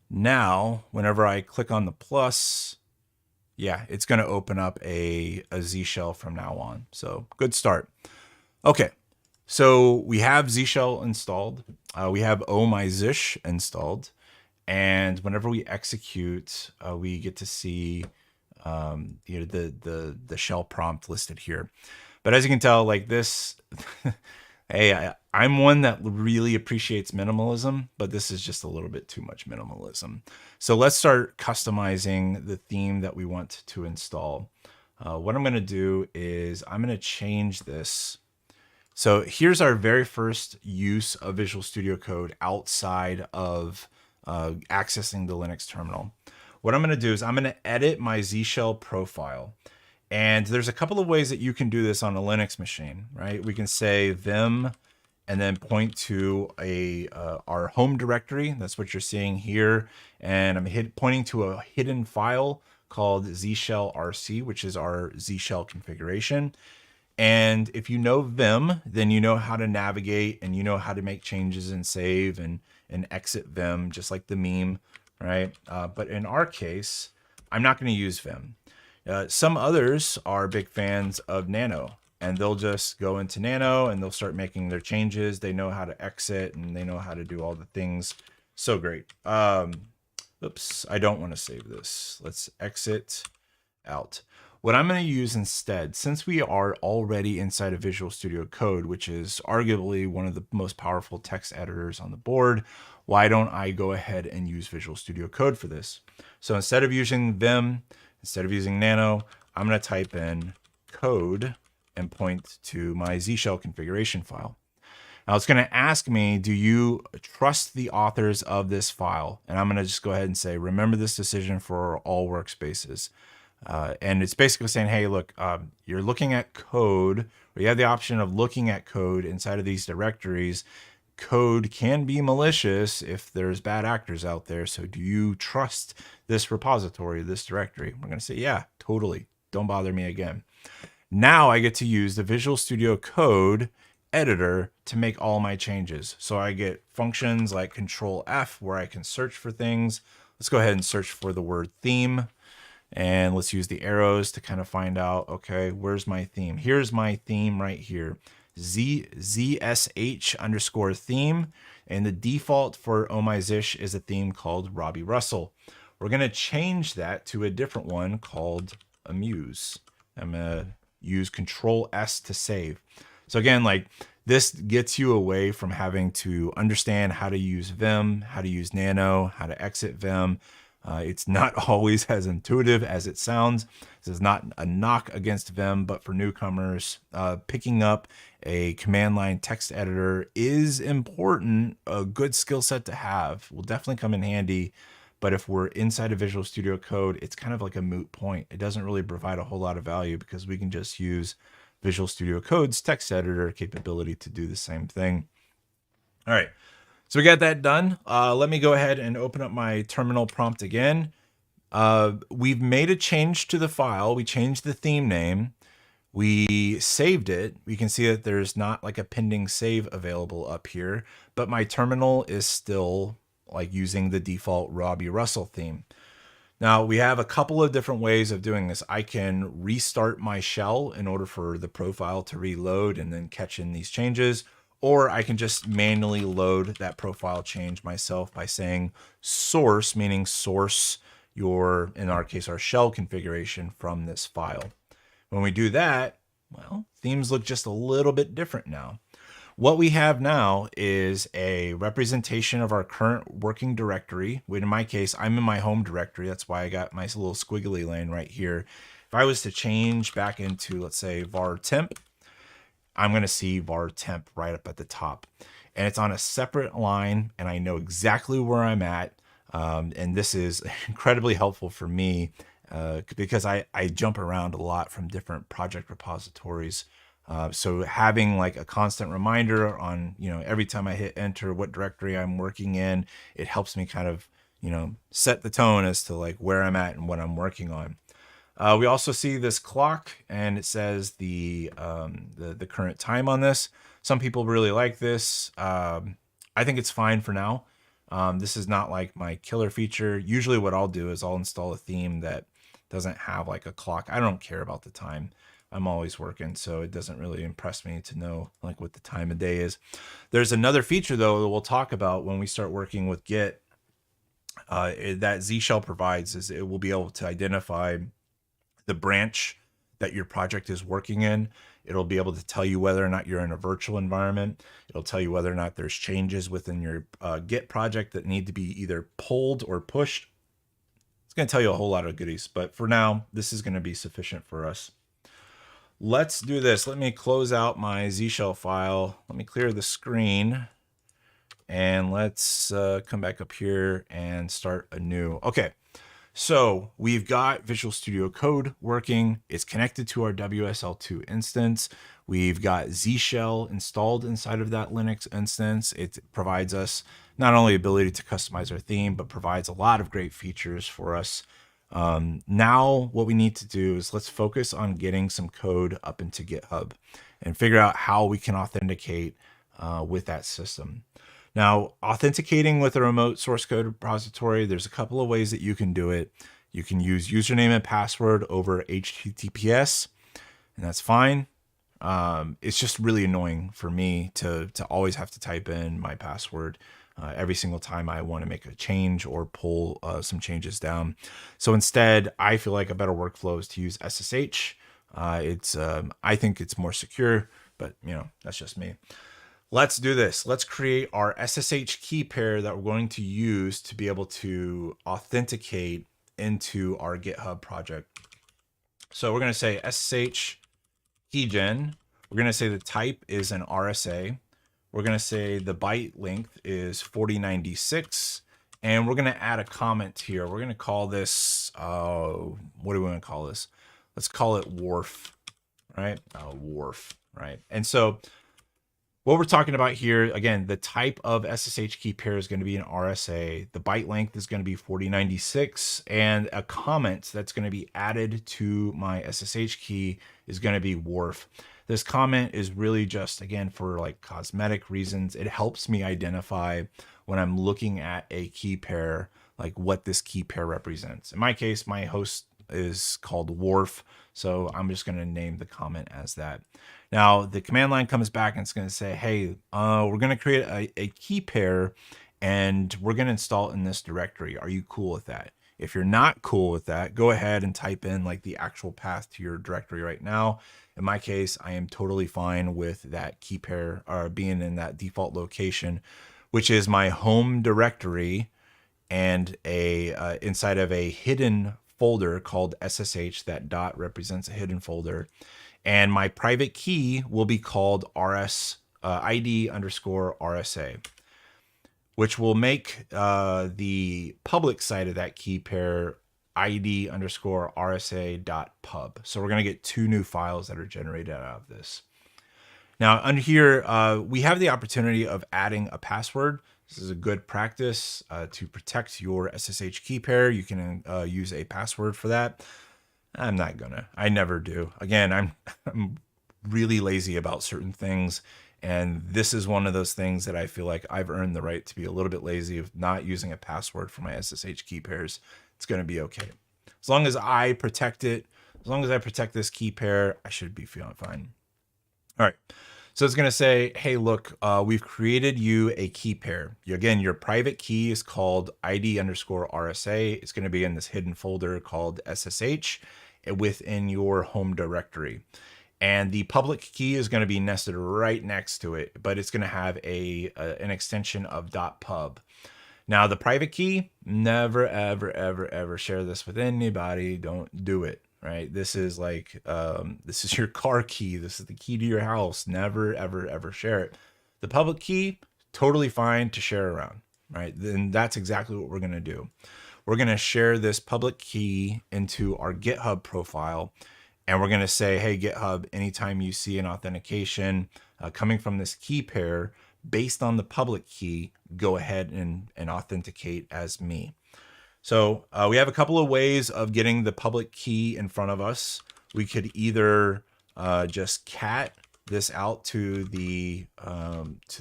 Now, whenever I click on the plus, yeah, it's going to open up a ZShell from now on. So good start. Okay. So we have ZShell installed. We have ZShell installed. And whenever we execute, we get to see the shell prompt listed here. But as you can tell, like this, hey, I'm one that really appreciates minimalism, but this is just a little bit too much minimalism. So let's start customizing the theme that we want to install. What I'm going to do is I'm going to change this. So here's our very first use of Visual Studio Code outside of accessing the Linux terminal. What I'm going to do is I'm going to edit my ZShell profile. And there's a couple of ways that you can do this on a Linux machine, right? We can say vim and then point to our home directory. That's what you're seeing here. And I'm pointing to a hidden file called ZShell RC, which is our ZShell configuration. And if you know Vim, then you know how to navigate and you know how to make changes and save and exit Vim, just like the meme, right? But in our case, I'm not going to use Vim. Some others are big fans of Nano, and they'll just go into Nano and they'll start making their changes. They know how to exit and they know how to do all the things. So great. Oops, I don't want to save this. Let's exit out. What I'm going to use instead, since we are already inside of Visual Studio Code, which is arguably one of the most powerful text editors on the board, why don't I go ahead and use Visual Studio Code for this? So instead of using Vim, instead of using Nano, I'm going to type in code and point to my ZShell configuration file. Now it's going to ask me, do you trust the authors of this file? And I'm going to just go ahead and say, remember this decision for all workspaces. And it's basically saying, hey, look, you're looking at code, or you have the option of looking at code inside of these directories. Code can be malicious if there's bad actors out there. So do you trust this repository, this directory? We're going to say, yeah, totally. Don't bother me again. Now I get to use the Visual Studio Code editor to make all my changes. So I get functions like Control F where I can search for things. Let's go ahead and search for the word theme. And let's use the arrows to kind of find out, okay, where's my theme? Here's my theme right here. ZSH underscore theme. And the default for Oh My Zish is a theme called Robbie Russell. We're going to change that to a different one called Amuse. I'm going to use Control S to save. So again, like this gets you away from having to understand how to use Vim, how to use Nano, how to exit Vim. It's not always as intuitive as it sounds. This is not a knock against Vim, but for newcomers, picking up a command line text editor is important. A good skill set to have will definitely come in handy. But if we're inside of Visual Studio Code, it's kind of like a moot point. It doesn't really provide a whole lot of value because we can just use Visual Studio Code's text editor capability to do the same thing. All right. So we got that done. Let me go ahead and open up my terminal prompt again. We've made a change to the file. We changed the theme name. We saved it. We can see that there's not like a pending save available up here, but my terminal is still like using the default Robbie Russell theme. Now we have a couple of different ways of doing this. I can restart my shell in order for the profile to reload and then catch in these changes. Or I can just manually load that profile change myself by saying source, meaning source your, in our case, our shell configuration from this file. When we do that, well, themes look just a little bit different now. What we have now is a representation of our current working directory. In my case, I'm in my home directory. That's why I got my little squiggly line right here. If I was to change back into, let's say, var temp, I'm going to see var temp right up at the top. And it's on a separate line, and I know exactly where I'm at. And this is incredibly helpful for me because I jump around a lot from different project repositories. So having like a constant reminder on, every time I hit enter, what directory I'm working in, it helps me kind of, set the tone as to like where I'm at and what I'm working on. We also see this clock, and it says the current time on this. Some people really like this. I think it's fine for now. This is not like my killer feature. Usually what I'll do is I'll install a theme that doesn't have like a clock. I don't care about the time. I'm always working, so it doesn't really impress me to know like what the time of day is. There's another feature though that we'll talk about when we start working with Git that ZShell provides, is it will be able to identify the branch that your project is working in. It'll be able to tell you whether or not you're in a virtual environment. It'll tell you whether or not there's changes within your Git project that need to be either pulled or pushed. It's going to tell you a whole lot of goodies, but for now, this is going to be sufficient for us. Let's do this. Let me close out my ZShell file. Let me clear the screen, and let's come back up here and start anew. Okay. So we've got Visual Studio Code working. It's connected to our WSL2 instance. We've got ZShell installed inside of that Linux instance. It provides us not only ability to customize our theme, but provides a lot of great features for us. Now what we need to do is let's focus on getting some code up into GitHub and figure out how we can authenticate with that system. Now, authenticating with a remote source code repository, there's a couple of ways that you can do it. You can use username and password over HTTPS, and that's fine. It's just really annoying for me to always have to type in my password every single time I want to make a change or pull some changes down. So instead, I feel like a better workflow is to use SSH. I think it's more secure, but that's just me. Let's do this. Let's create our SSH key pair that we're going to use to be able to authenticate into our GitHub project. So we're going to say SSH keygen. We're going to say the type is an RSA. We're going to say the byte length is 4096. And we're going to add a comment here. We're going to call this, what do we want to call this? Let's call it Wharf, right? Wharf, right? And so what we're talking about here, again, the type of SSH key pair is going to be an RSA. The byte length is going to be 4096, and a comment that's going to be added to my SSH key is going to be Wharf. This comment is really just, again, for like cosmetic reasons. It helps me identify when I'm looking at a key pair, like what this key pair represents. In my case, my host is called Wharf, so I'm just going to name the comment as that. Now, the command line comes back and it's going to say, hey, we're going to create a key pair and we're going to install it in this directory. Are you cool with that? If you're not cool with that, go ahead and type in like the actual path to your directory right now. In my case, I am totally fine with that key pair being in that default location, which is my home directory and inside of a hidden folder called SSH. That dot represents a hidden folder. And my private key will be called ID underscore RSA, which will make the public side of that key pair ID underscore RSA dot pub. So we're going to get two new files that are generated out of this. Now, under here, we have the opportunity of adding a password. This is a good practice to protect your SSH key pair. You can use a password for that. I'm not gonna. I never do. Again, I'm really lazy about certain things, and this is one of those things that I feel like I've earned the right to be a little bit lazy of not using a password for my SSH key pairs. It's gonna be okay. As long as I protect it, as long as I protect this key pair, I should be feeling fine. All right. So it's going to say, hey, look, we've created you a key pair. Again, your private key is called ID underscore RSA. It's going to be in this hidden folder called SSH within your home directory. And the public key is going to be nested right next to it, but it's going to have an extension of .pub. Now, the private key, never, ever, ever, ever share this with anybody. Don't do it. Right? This is like, this is your car key. This is the key to your house. Never, ever, ever share it. The public key, totally fine to share around, right? Then that's exactly what we're going to do. We're going to share this public key into our GitHub profile. And we're going to say, hey, GitHub, anytime you see an authentication coming from this key pair based on the public key, go ahead and authenticate as me. So we have a couple of ways of getting the public key in front of us. We could either just cat this out to the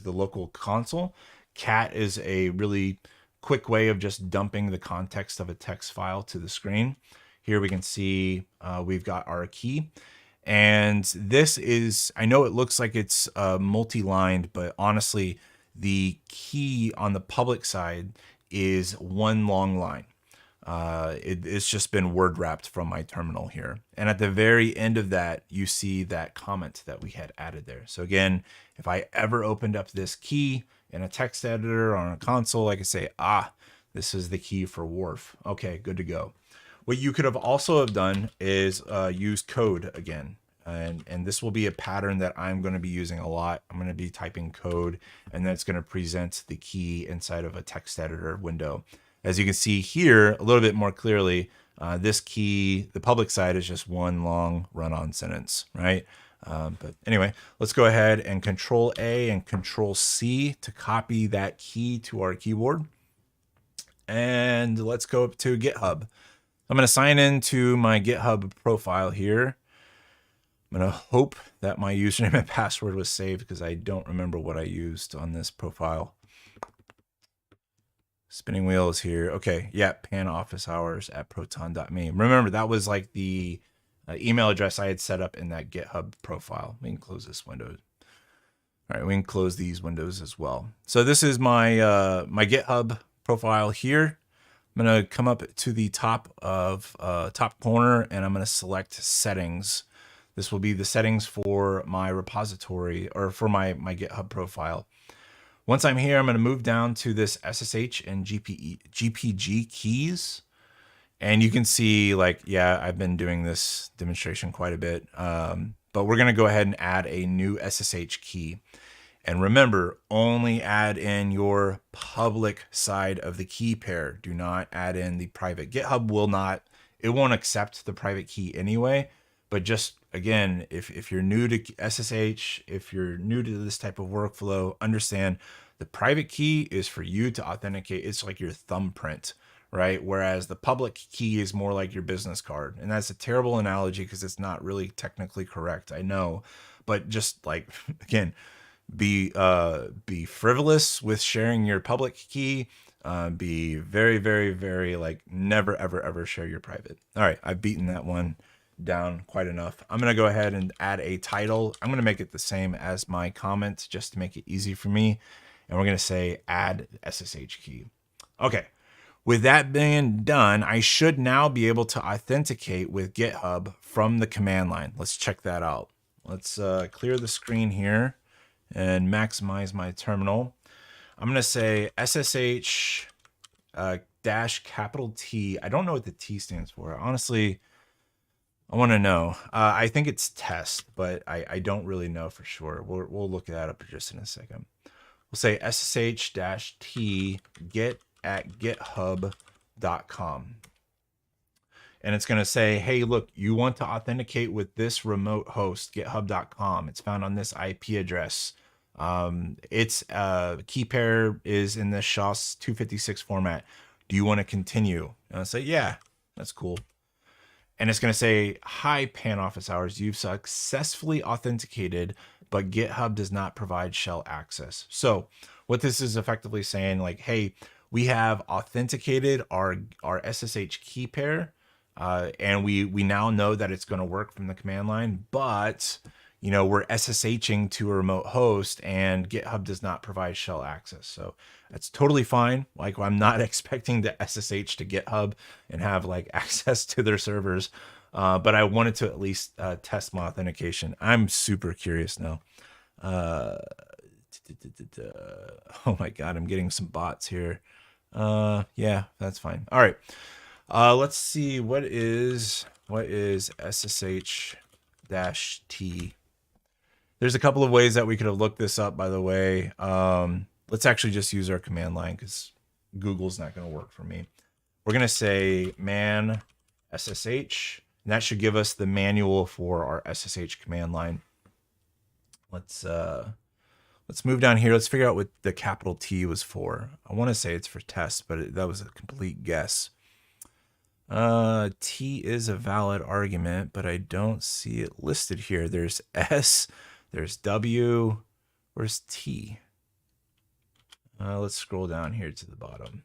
local console. Cat is a really quick way of just dumping the context of a text file to the screen. Here we can see we've got our key. And this is, I know it looks like it's multi-lined, but honestly, the key on the public side is one long line. It's just been word wrapped from my terminal here. And at the very end of that, you see that comment that we had added there. So again, if I ever opened up this key in a text editor or on a console, I could say, this is the key for Wharf. Okay, good to go. What you could have also have done is use code again. And this will be a pattern that I'm going to be using a lot. I'm going to be typing code, and then it's going to present the key inside of a text editor window. As you can see here a little bit more clearly, this key, the public side, is just one long run-on sentence, right? But anyway, let's go ahead and Control A and Control C to copy that key to our keyboard. And let's go up to GitHub. I'm going to sign into my GitHub profile here. I'm going to hope that my username and password was saved because I don't remember what I used on this profile. Spinning wheel is here. Okay, yeah, panofficehours@proton.me. Remember, that was like the email address I had set up in that GitHub profile. We can close this window. All right, we can close these windows as well. So this is my my GitHub profile here. I'm going to come up to the top of top corner, and I'm going to select settings. This will be the settings for my repository or for my GitHub profile. Once I'm here, I'm going to move down to this SSH and GPG keys. And you can see, like, yeah, I've been doing this demonstration quite a bit. But we're going to go ahead and add a new SSH key. And remember, only add in your public side of the key pair. Do not add in the private. GitHub will not, it won't accept the private key anyway. But just, again, if you're new to SSH, if you're new to this type of workflow, understand the private key is for you to authenticate. It's like your thumbprint, right? Whereas the public key is more like your business card. And that's a terrible analogy because it's not really technically correct, I know. But just like, again, be frivolous with sharing your public key. Be very, very, very, like, never, ever, ever share your private. All right, I've beaten that one down quite enough. I'm going to go ahead and add a title. I'm going to make it the same as my comment just to make it easy for me. And we're going to say add SSH key. Okay. With that being done, I should now be able to authenticate with GitHub from the command line. Let's check that out. Let's clear the screen here and maximize my terminal. I'm going to say SSH dash capital T. I don't know what the T stands for. Honestly, I want to know. I think it's test, but I don't really know for sure. We'll look that up just in a second. We'll say SSH-T get at github.com. And it's going to say, hey, look, you want to authenticate with this remote host, github.com. It's found on this IP address. Its key pair is in the SHA-256 format. Do you want to continue? And I'll say, yeah, that's cool. And it's going to say, hi, Pan Office Hours. You've successfully authenticated, but GitHub does not provide shell access. So what this is effectively saying, like, hey, we have authenticated our SSH key pair, and we now know that it's going to work from the command line, but you know, we're SSHing to a remote host and GitHub does not provide shell access. So that's totally fine. Like, I'm not expecting to SSH to GitHub and have like access to their servers. But I wanted to at least test my authentication. I'm super curious now. Oh my God, I'm getting some bots here. Yeah, that's fine. All right. Let's see, what is SSH-T? There's a couple of ways that we could have looked this up, by the way. Let's actually just use our command line because Google's not going to work for me. We're going to say man SSH, and that should give us the manual for our SSH command line. Let's move down here. Let's figure out what the capital T was for. I want to say it's for test, but that was a complete guess. T is a valid argument, but I don't see it listed here. There's S, there's W, where's T? Let's scroll down here to the bottom.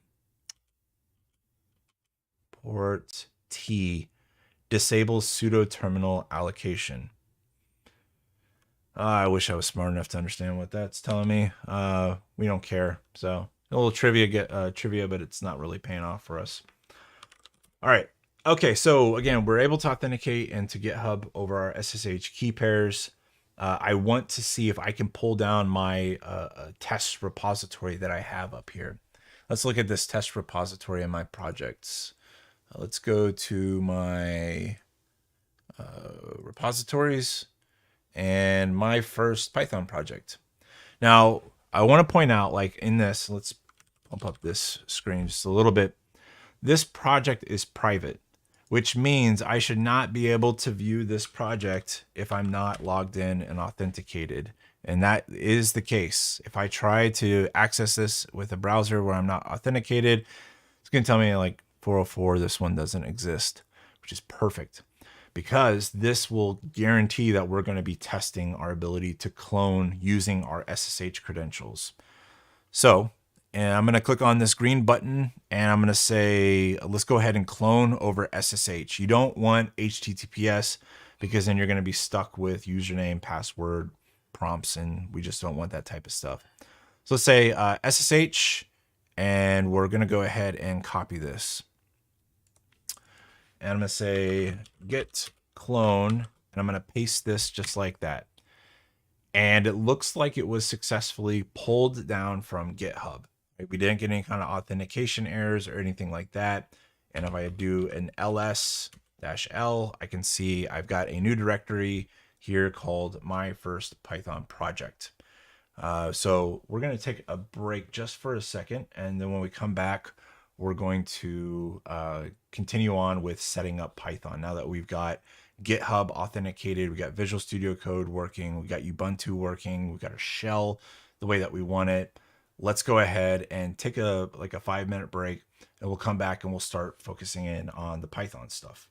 Port T disables pseudo terminal allocation. I wish I was smart enough to understand what that's telling me. We don't care. So a little trivia, but it's not really paying off for us. All right. Okay, so again, we're able to authenticate into GitHub over our SSH key pairs. I want to see if I can pull down my test repository that I have up here. Let's look at this test repository in my projects. Let's go to my repositories and my first Python project. Now, I want to point out, like in this, let's pump up this screen just a little bit. This project is private, which means I should not be able to view this project if I'm not logged in and authenticated. And that is the case. If I try to access this with a browser where I'm not authenticated, it's going to tell me like 404, this one doesn't exist, which is perfect because this will guarantee that we're going to be testing our ability to clone using our SSH credentials. So, and I'm going to click on this green button and I'm going to say, let's go ahead and clone over SSH. You don't want HTTPS because then you're going to be stuck with username, password, prompts, and we just don't want that type of stuff. So let's say SSH, and we're going to go ahead and copy this. And I'm going to say git clone, and I'm going to paste this just like that. And it looks like it was successfully pulled down from GitHub. We didn't get any kind of authentication errors or anything like that. And if I do an ls-l, I can see I've got a new directory here called my first Python project. So we're going to take a break just for a second. And then when we come back, we're going to continue on with setting up Python. Now that we've got GitHub authenticated, we got Visual Studio Code working, we got Ubuntu working, we got our shell the way that we want it. Let's go ahead and take a 5-minute break, and we'll come back and we'll start focusing in on the Python stuff.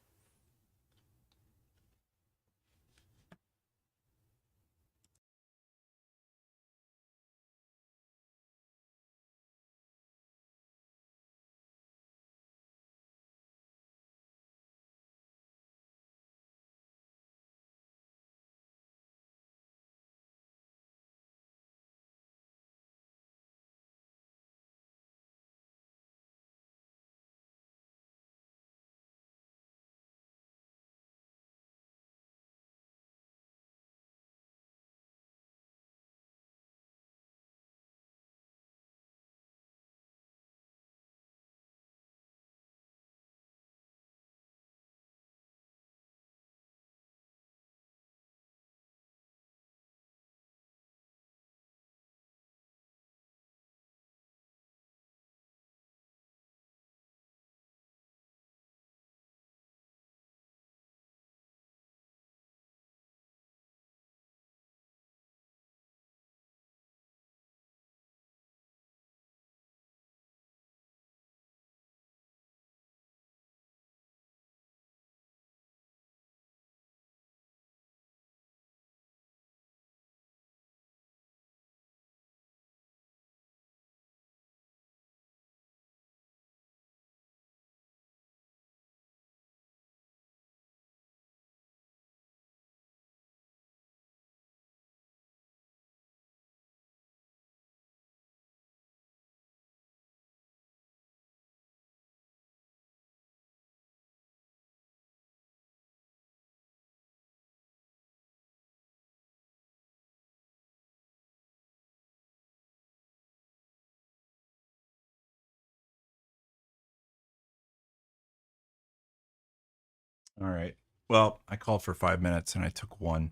All right. Well, I called for 5 minutes and I took one.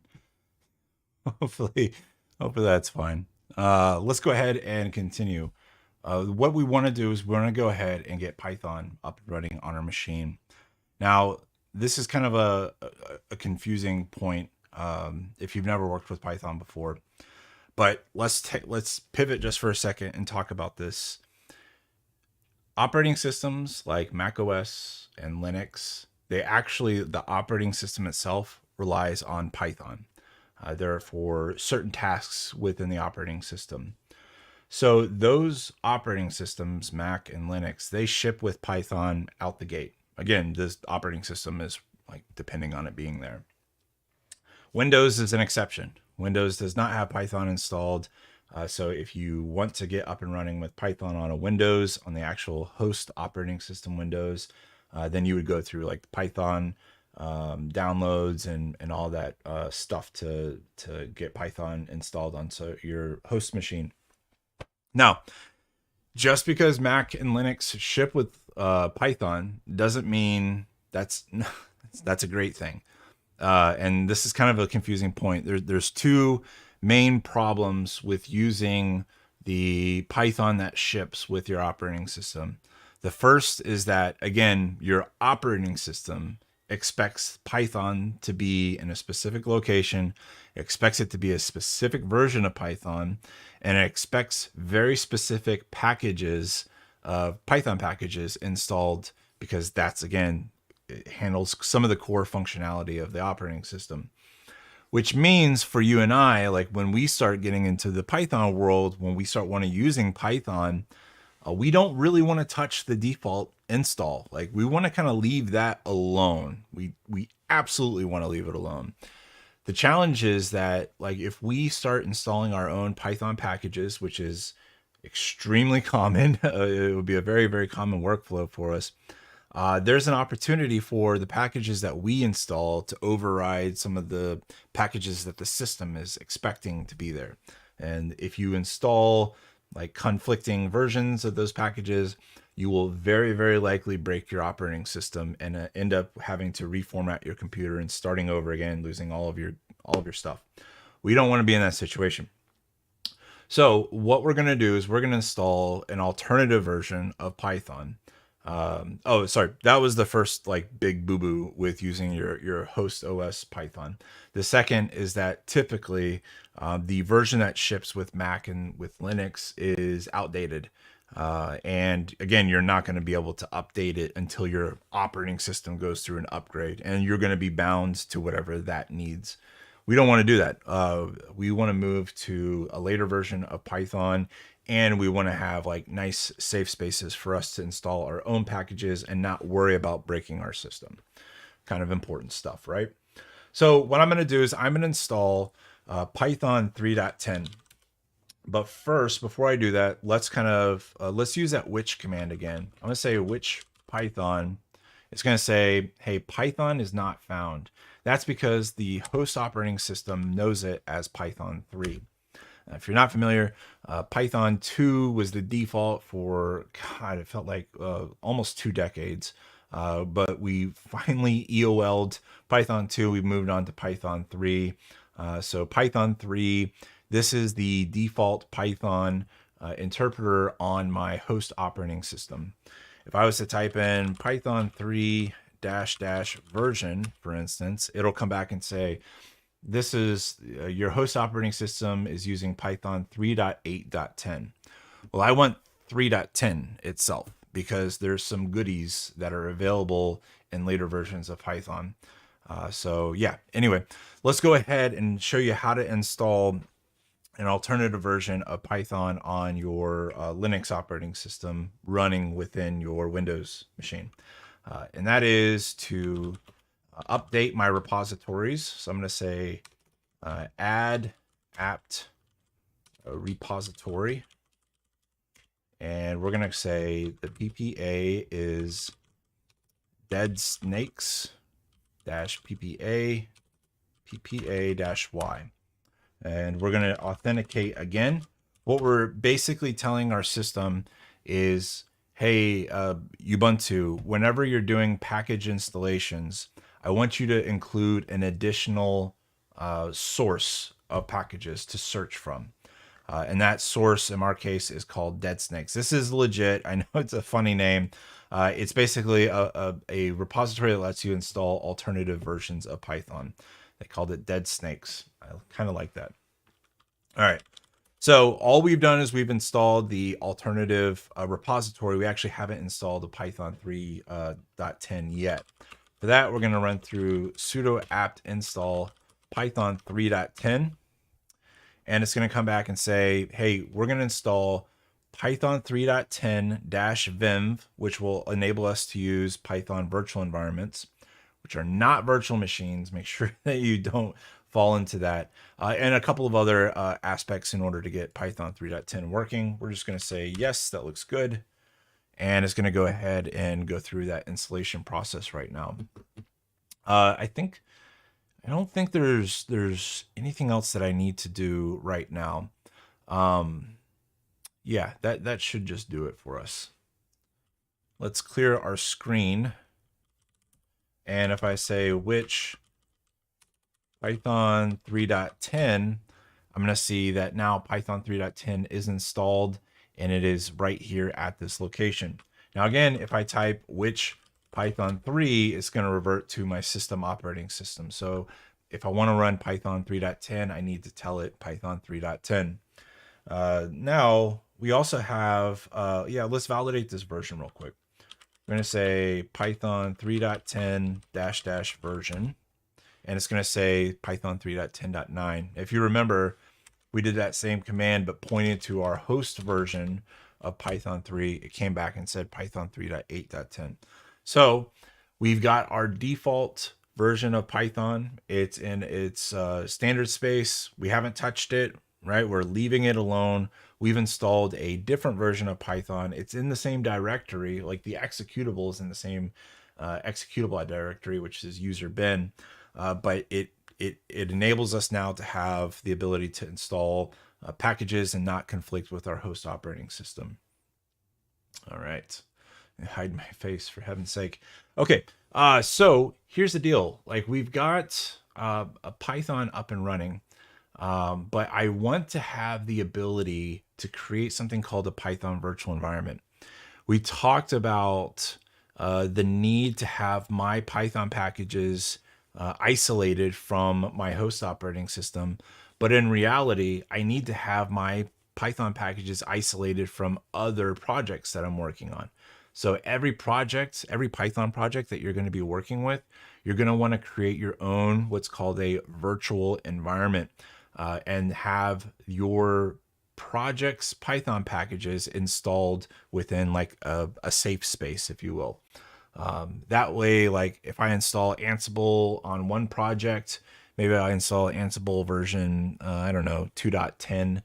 hopefully, hopefully that's fine. Let's go ahead and continue. What we want to do is we want to go ahead and get Python up and running on our machine. Now, this is kind of a confusing point if you've never worked with Python before. But let's pivot just for a second and talk about this. Operating systems like macOS and Linux, the operating system itself relies on Python. They're for certain tasks within the operating system. So those operating systems, Mac and Linux, they ship with Python out the gate. Again, this operating system is like depending on it being there. Windows is an exception. Windows does not have Python installed. So if you want to get up and running with Python on a Windows, on the actual host operating system Windows, then you would go through like Python downloads and all that stuff to get Python installed onto your host machine. Now, just because Mac and Linux ship with Python doesn't mean that's a great thing. And this is kind of a confusing point. There's two main problems with using the Python that ships with your operating system. The first is that, again, your operating system expects Python to be in a specific location, expects it to be a specific version of Python, and it expects very specific packages, Python packages installed, because that's, again, it handles some of the core functionality of the operating system. Which means for you and I, like when we start getting into the Python world, when we start using Python, we don't really want to touch the default install. Like we want to kind of leave that alone. We absolutely want to leave it alone. The challenge is that like if we start installing our own Python packages, which is extremely common, it would be a very, very common workflow for us. There's an opportunity for the packages that we install to override some of the packages that the system is expecting to be there. And if you install like conflicting versions of those packages, you will very, very likely break your operating system and end up having to reformat your computer and starting over again, losing all of your stuff. We don't want to be in that situation. So what we're going to do is we're going to install an alternative version of Python. Oh, sorry. That was the first like big boo-boo with using your host OS Python. The second is that typically the version that ships with Mac and with Linux is outdated. And again, you're not going to be able to update it until your operating system goes through an upgrade, and you're going to be bound to whatever that needs. We don't want to do that. We want to move to a later version of Python, and we want to have like nice safe spaces for us to install our own packages and not worry about breaking our system. Kind of important stuff, right? So what I'm going to do is I'm going to install Python 3.10. But first, before I do that, let's let's use that which command again. I'm going to say which Python. It's going to say, hey, Python is not found. That's because the host operating system knows it as Python 3. If you're not familiar, Python 2 was the default for, God, it felt like almost 2 decades. But we finally EOL'd Python 2. We moved on to Python 3. So Python 3, this is the default Python interpreter on my host operating system. If I was to type in Python 3 -- version, for instance, it'll come back and say, this is your host operating system is using Python 3.8.10. Well, I want 3.10 itself because there's some goodies that are available in later versions of Python. So yeah, anyway, let's go ahead and show you how to install an alternative version of Python on your Linux operating system running within your Windows machine. And that is to update my repositories. So I'm going to say add apt repository. And we're going to say the PPA is dead snakes -PPA PPA-Y. And we're going to authenticate again. What we're basically telling our system is, hey, Ubuntu, whenever you're doing package installations, I want you to include an additional source of packages to search from. And that source in our case is called Dead Snakes. This is legit. I know it's a funny name. It's basically a repository that lets you install alternative versions of Python. They called it Dead Snakes. I kind of like that. All right. So all we've done is we've installed the alternative repository. We actually haven't installed the Python 3.10 yet. For that, we're going to run through sudo apt install Python 3.10. And it's going to come back and say, hey, we're going to install Python 3.10-vim, which will enable us to use Python virtual environments, which are not virtual machines. Make sure that you don't fall into that. And a couple of other aspects in order to get Python 3.10 working. We're just going to say, yes, that looks good. and it's going to go ahead and go through that installation process right now. I don't think there's anything else that I need to do right now. Yeah, that should just do it for us. Let's clear our screen. And if I say which Python 3.10, I'm going to see that now Python 3.10 is installed and it is right here at this location. Now, again, if I type which Python 3, it's going to revert to my system operating system. So if I want to run Python 3.10, I need to tell it Python 3.10. Now, we also have, let's validate this version real quick. We're going to say Python 3.10 -- version, and it's going to say Python 3.10.9. If you remember, we did that same command, but pointed to our host version of Python 3. It came back and said Python 3.8.10. So we've got our default version of Python. It's in its standard space. We haven't touched it, right? We're leaving it alone. We've installed a different version of Python. It's in the same directory, like the executable is in the same executable directory, which is user bin, but it enables us now to have the ability to install packages and not conflict with our host operating system. All right, hide my face for heaven's sake. Okay, so here's the deal. Like, we've got a Python up and running, but I want to have the ability to create something called a Python virtual environment. We talked about the need to have my Python packages isolated from my host operating system. But in reality, I need to have my Python packages isolated from other projects that I'm working on. So every Python project that you're going to be working with, you're going to want to create your own what's called a virtual environment, and have your project's Python packages installed within like a safe space, if you will. That way, like if I install Ansible on one project, maybe I install Ansible version, 2.10.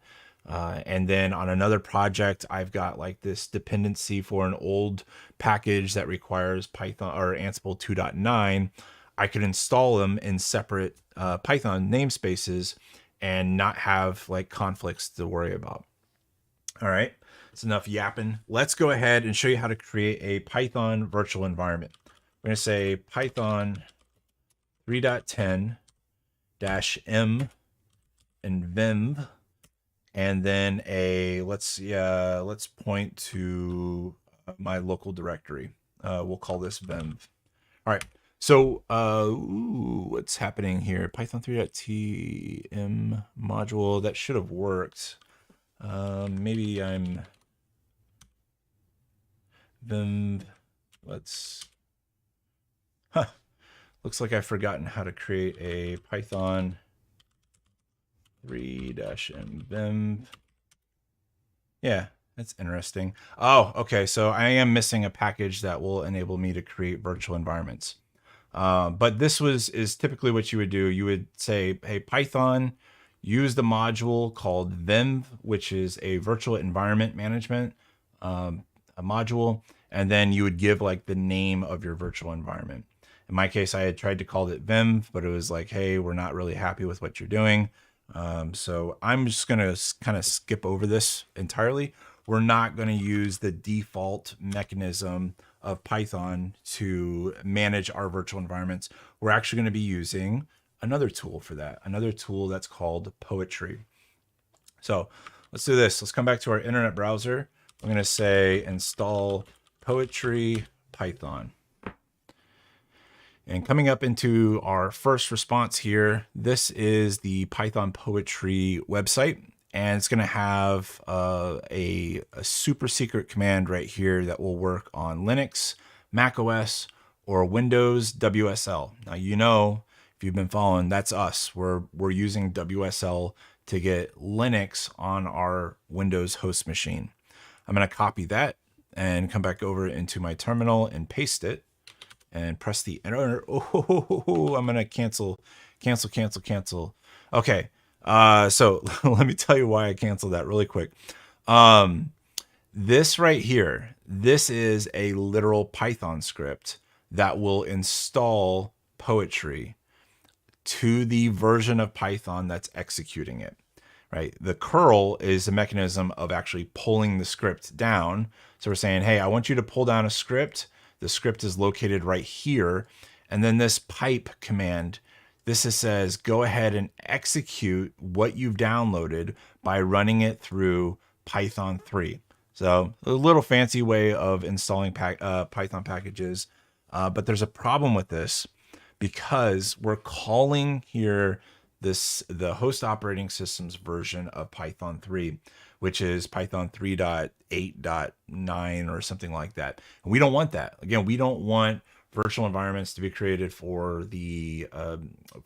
And then on another project, I've got like this dependency for an old package that requires Python or Ansible 2.9. I could install them in separate Python namespaces and not have like conflicts to worry about. All right, it's enough yapping. Let's go ahead and show you how to create a Python virtual environment. We're going to say Python 3.10-m and vim, and then let's point to my local directory. We'll call this vim. All right. So what's happening here? Python 3.tm module, that should have worked. Maybe I'm vim. Looks like I've forgotten how to create a Python 3-m vim. Yeah, that's interesting. Oh, okay. So I am missing a package that will enable me to create virtual environments. But this is typically what you would do. You would say, hey, Python, use the module called vim, which is a virtual environment management a module, and then you would give like the name of your virtual environment. In my case, I had tried to call it vim, but it was like, hey, we're not really happy with what you're doing. So I'm just going to kind of skip over this entirely. We're not going to use the default mechanism of Python to manage our virtual environments. We're actually going to be using another tool for that, another tool that's called Poetry. So let's do this. Let's come back to our internet browser. I'm going to say install Poetry Python. And coming up into our first response here, this is the Python Poetry website. And it's going to have a super secret command right here that will work on Linux, Mac OS, or Windows WSL. Now, you know, if you've been following, that's us. We're using WSL to get Linux on our Windows host machine. I'm going to copy that and come back over into my terminal and paste it and press the enter. Oh, I'm going to cancel. Okay. So let me tell you why I canceled that really quick. This right here, this is a literal Python script that will install poetry to the version of Python that's executing it, right? The curl is a mechanism of actually pulling the script down. So we're saying, hey, I want you to pull down a script. The script is located right here. And then this pipe command, says, go ahead and execute what you've downloaded by running it through Python 3. So a little fancy way of installing Python packages. But there's a problem with this because we're calling here the host operating system's version of Python 3, which is Python 3.8.9 or something like that. And we don't want that. Again, we don't want virtual environments to be created for the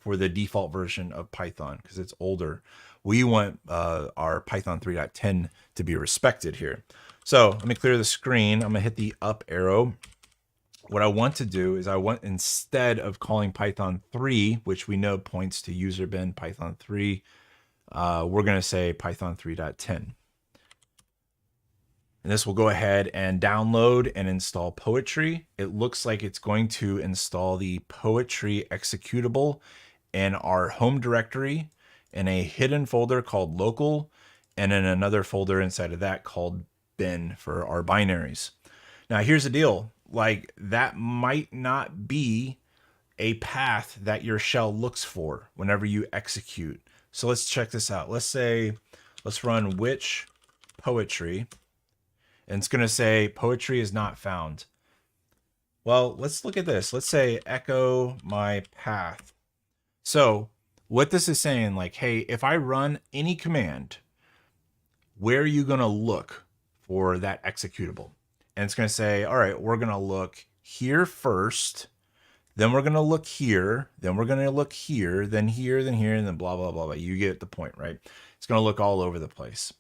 default version of Python because it's older. We want our Python 3.10 to be respected here. So let me clear the screen. I'm gonna hit the up arrow. What I want to do is instead of calling Python 3, which we know points to user bin Python 3, we're gonna say Python 3.10. And this will go ahead and download and install poetry. It looks like it's going to install the poetry executable in our home directory in a hidden folder called local, and in another folder inside of that called bin for our binaries. Now here's the deal, like that might not be a path that your shell looks for whenever you execute. So let's check this out. Let's run which poetry, and it's going to say poetry is not found. Well, let's look at this. Let's say echo my path. So what this is saying, like, hey, if I run any command, where are you going to look for that executable? And it's going to say, all right, we're going to look here first, then we're going to look here, then we're going to look here, then here, then here, and then blah, blah, blah, blah. You get the point, right? It's going to look all over the place.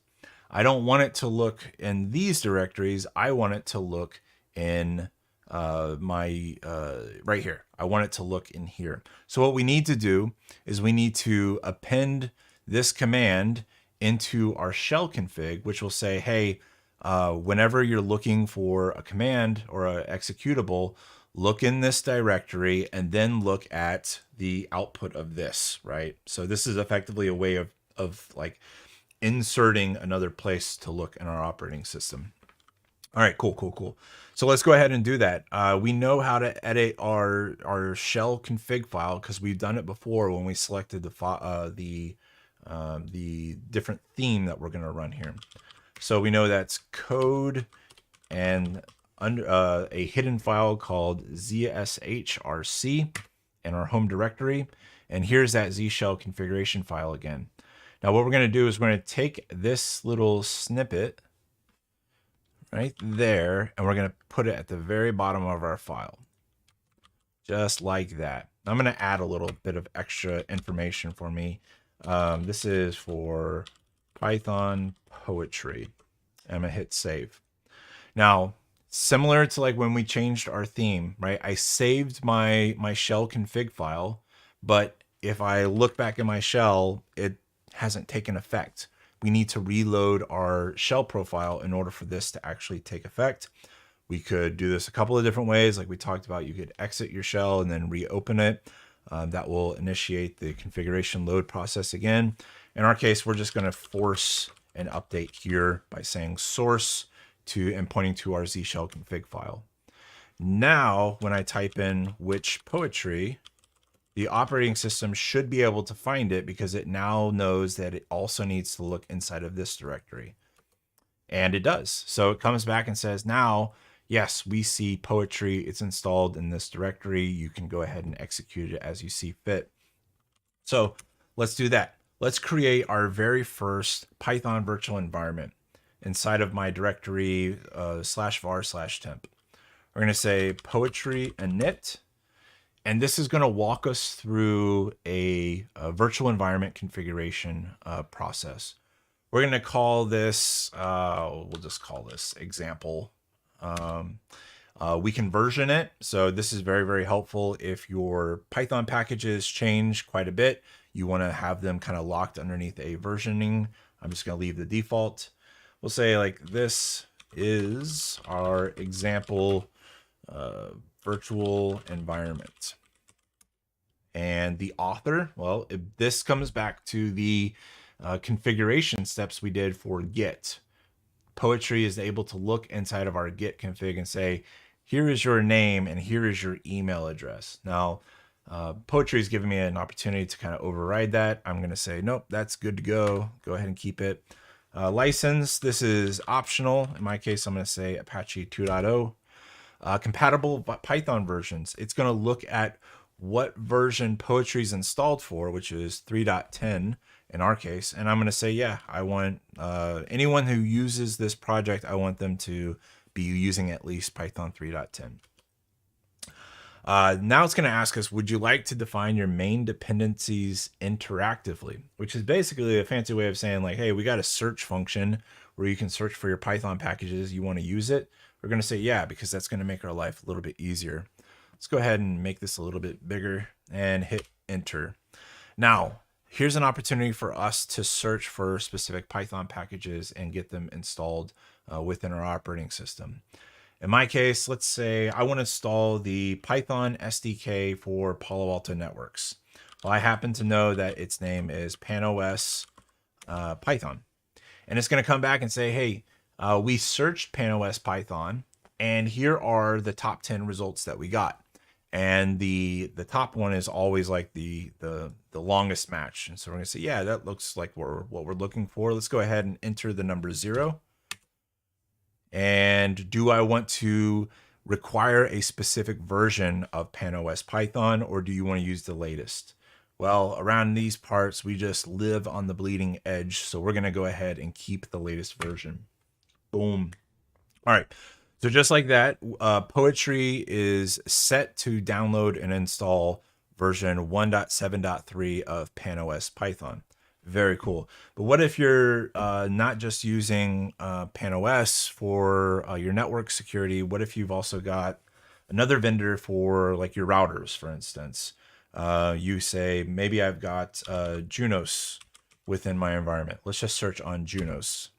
I don't want it to look in these directories. I want it to look in right here. I want it to look in here. So what we need to do is we need to append this command into our shell config, which will say, hey, whenever you're looking for a command or an executable, look in this directory and then look at the output of this, right? So this is effectively a way of like inserting another place to look in our operating system. All right, cool. So let's go ahead and do that. We know how to edit our shell config file because we've done it before when we selected the different theme that we're going to run here. So we know that's code and a hidden file called ZSHRC in our home directory. And here's that ZShell configuration file again. Now what we're going to do is we're going to take this little snippet right there, and we're going to put it at the very bottom of our file. Just like that. I'm going to add a little bit of extra information for me. This is for Python poetry. I'm going to hit save. Now, similar to like when we changed our theme, right? I saved my shell config file, but if I look back in my shell, it hasn't taken effect. We need to reload our shell profile in order for this to actually take effect. We could do this a couple of different ways. Like we talked about, you could exit your shell and then reopen it. That will initiate the configuration load process again. In our case, we're just going to force an update here by saying source and pointing to our ZShell config file. Now, when I type in which poetry, the operating system should be able to find it because it now knows that it also needs to look inside of this directory. And it does. So it comes back and says, now, yes, we see poetry. It's installed in this directory. You can go ahead and execute it as you see fit. So let's do that. Let's create our very first Python virtual environment inside of my directory /var/temp. We're going to say poetry init. And this is going to walk us through a virtual environment configuration process. We're going to call this, we'll just call this example. We can version it. So this is very, very helpful if your Python packages change quite a bit. You want to have them kind of locked underneath a versioning. I'm just going to leave the default. We'll say like this is our example virtual environment. And the author, well, this comes back to the configuration steps we did for Git. Poetry is able to look inside of our Git config and say, here is your name and here is your email address. Now, Poetry is giving me an opportunity to kind of override that. I'm going to say, nope, that's good to go. Go ahead and keep it. License, this is optional. In my case, I'm going to say Apache 2.0. Compatible Python versions. It's going to look at what version Poetry is installed for, which is 3.10 in our case. And I'm going to say, yeah, I want anyone who uses this project, I want them to be using at least Python 3.10. Now it's going to ask us, would you like to define your main dependencies interactively? Which is basically a fancy way of saying like, hey, we got a search function where you can search for your Python packages. You want to use it? We're going to say, yeah, because that's going to make our life a little bit easier. Let's go ahead and make this a little bit bigger and hit enter. Now, here's an opportunity for us to search for specific Python packages and get them installed within our operating system. In my case, let's say I want to install the Python SDK for Palo Alto Networks. Well, I happen to know that its name is PanOS Python. And it's going to come back and say, hey, we searched PanOS Python, and here are the top 10 results that we got. And the top one is always like the longest match. And so we're going to say, yeah, that looks like what we're looking for. Let's go ahead and enter the number 0. And do I want to require a specific version of PanOS Python, or do you want to use the latest? Well, around these parts, we just live on the bleeding edge. So we're going to go ahead and keep the latest version. Boom. All right. So just like that, Poetry is set to download and install version 1.7.3 of PanOS Python. Very cool. But what if you're not just using PanOS for your network security? What if you've also got another vendor for like your routers, for instance? You say, maybe I've got Junos within my environment. Let's just search on Junos.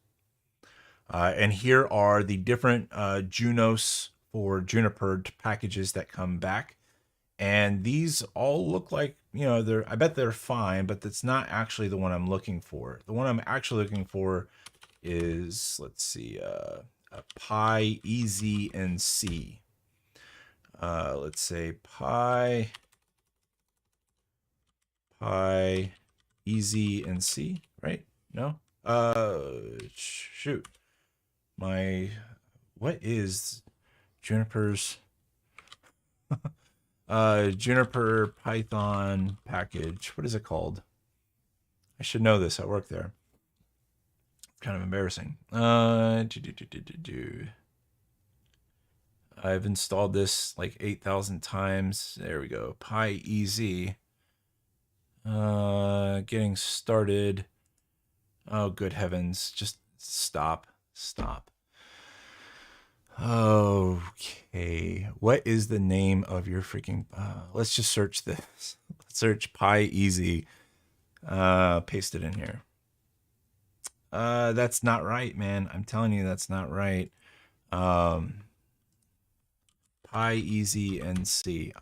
And here are the different Junos or Juniper packages that come back. And these all look like, you know, I bet they're fine, but that's not actually the one I'm looking for. The one I'm actually looking for is, let's see, a PyEZNC. Let's say PyEZNC, right? No? Shoot. What is Juniper's Juniper Python package? What is it called? I should know this. I work there. It's kind of embarrassing. I've installed this like 8,000 times. There we go. PyEZ. Getting started. Oh, good heavens. Just stop. Okay, what is the name of your freaking let's just search this. Let's search PyEZ. Paste it in here. That's not right, man. I'm telling you, that's not right. PyEZNC.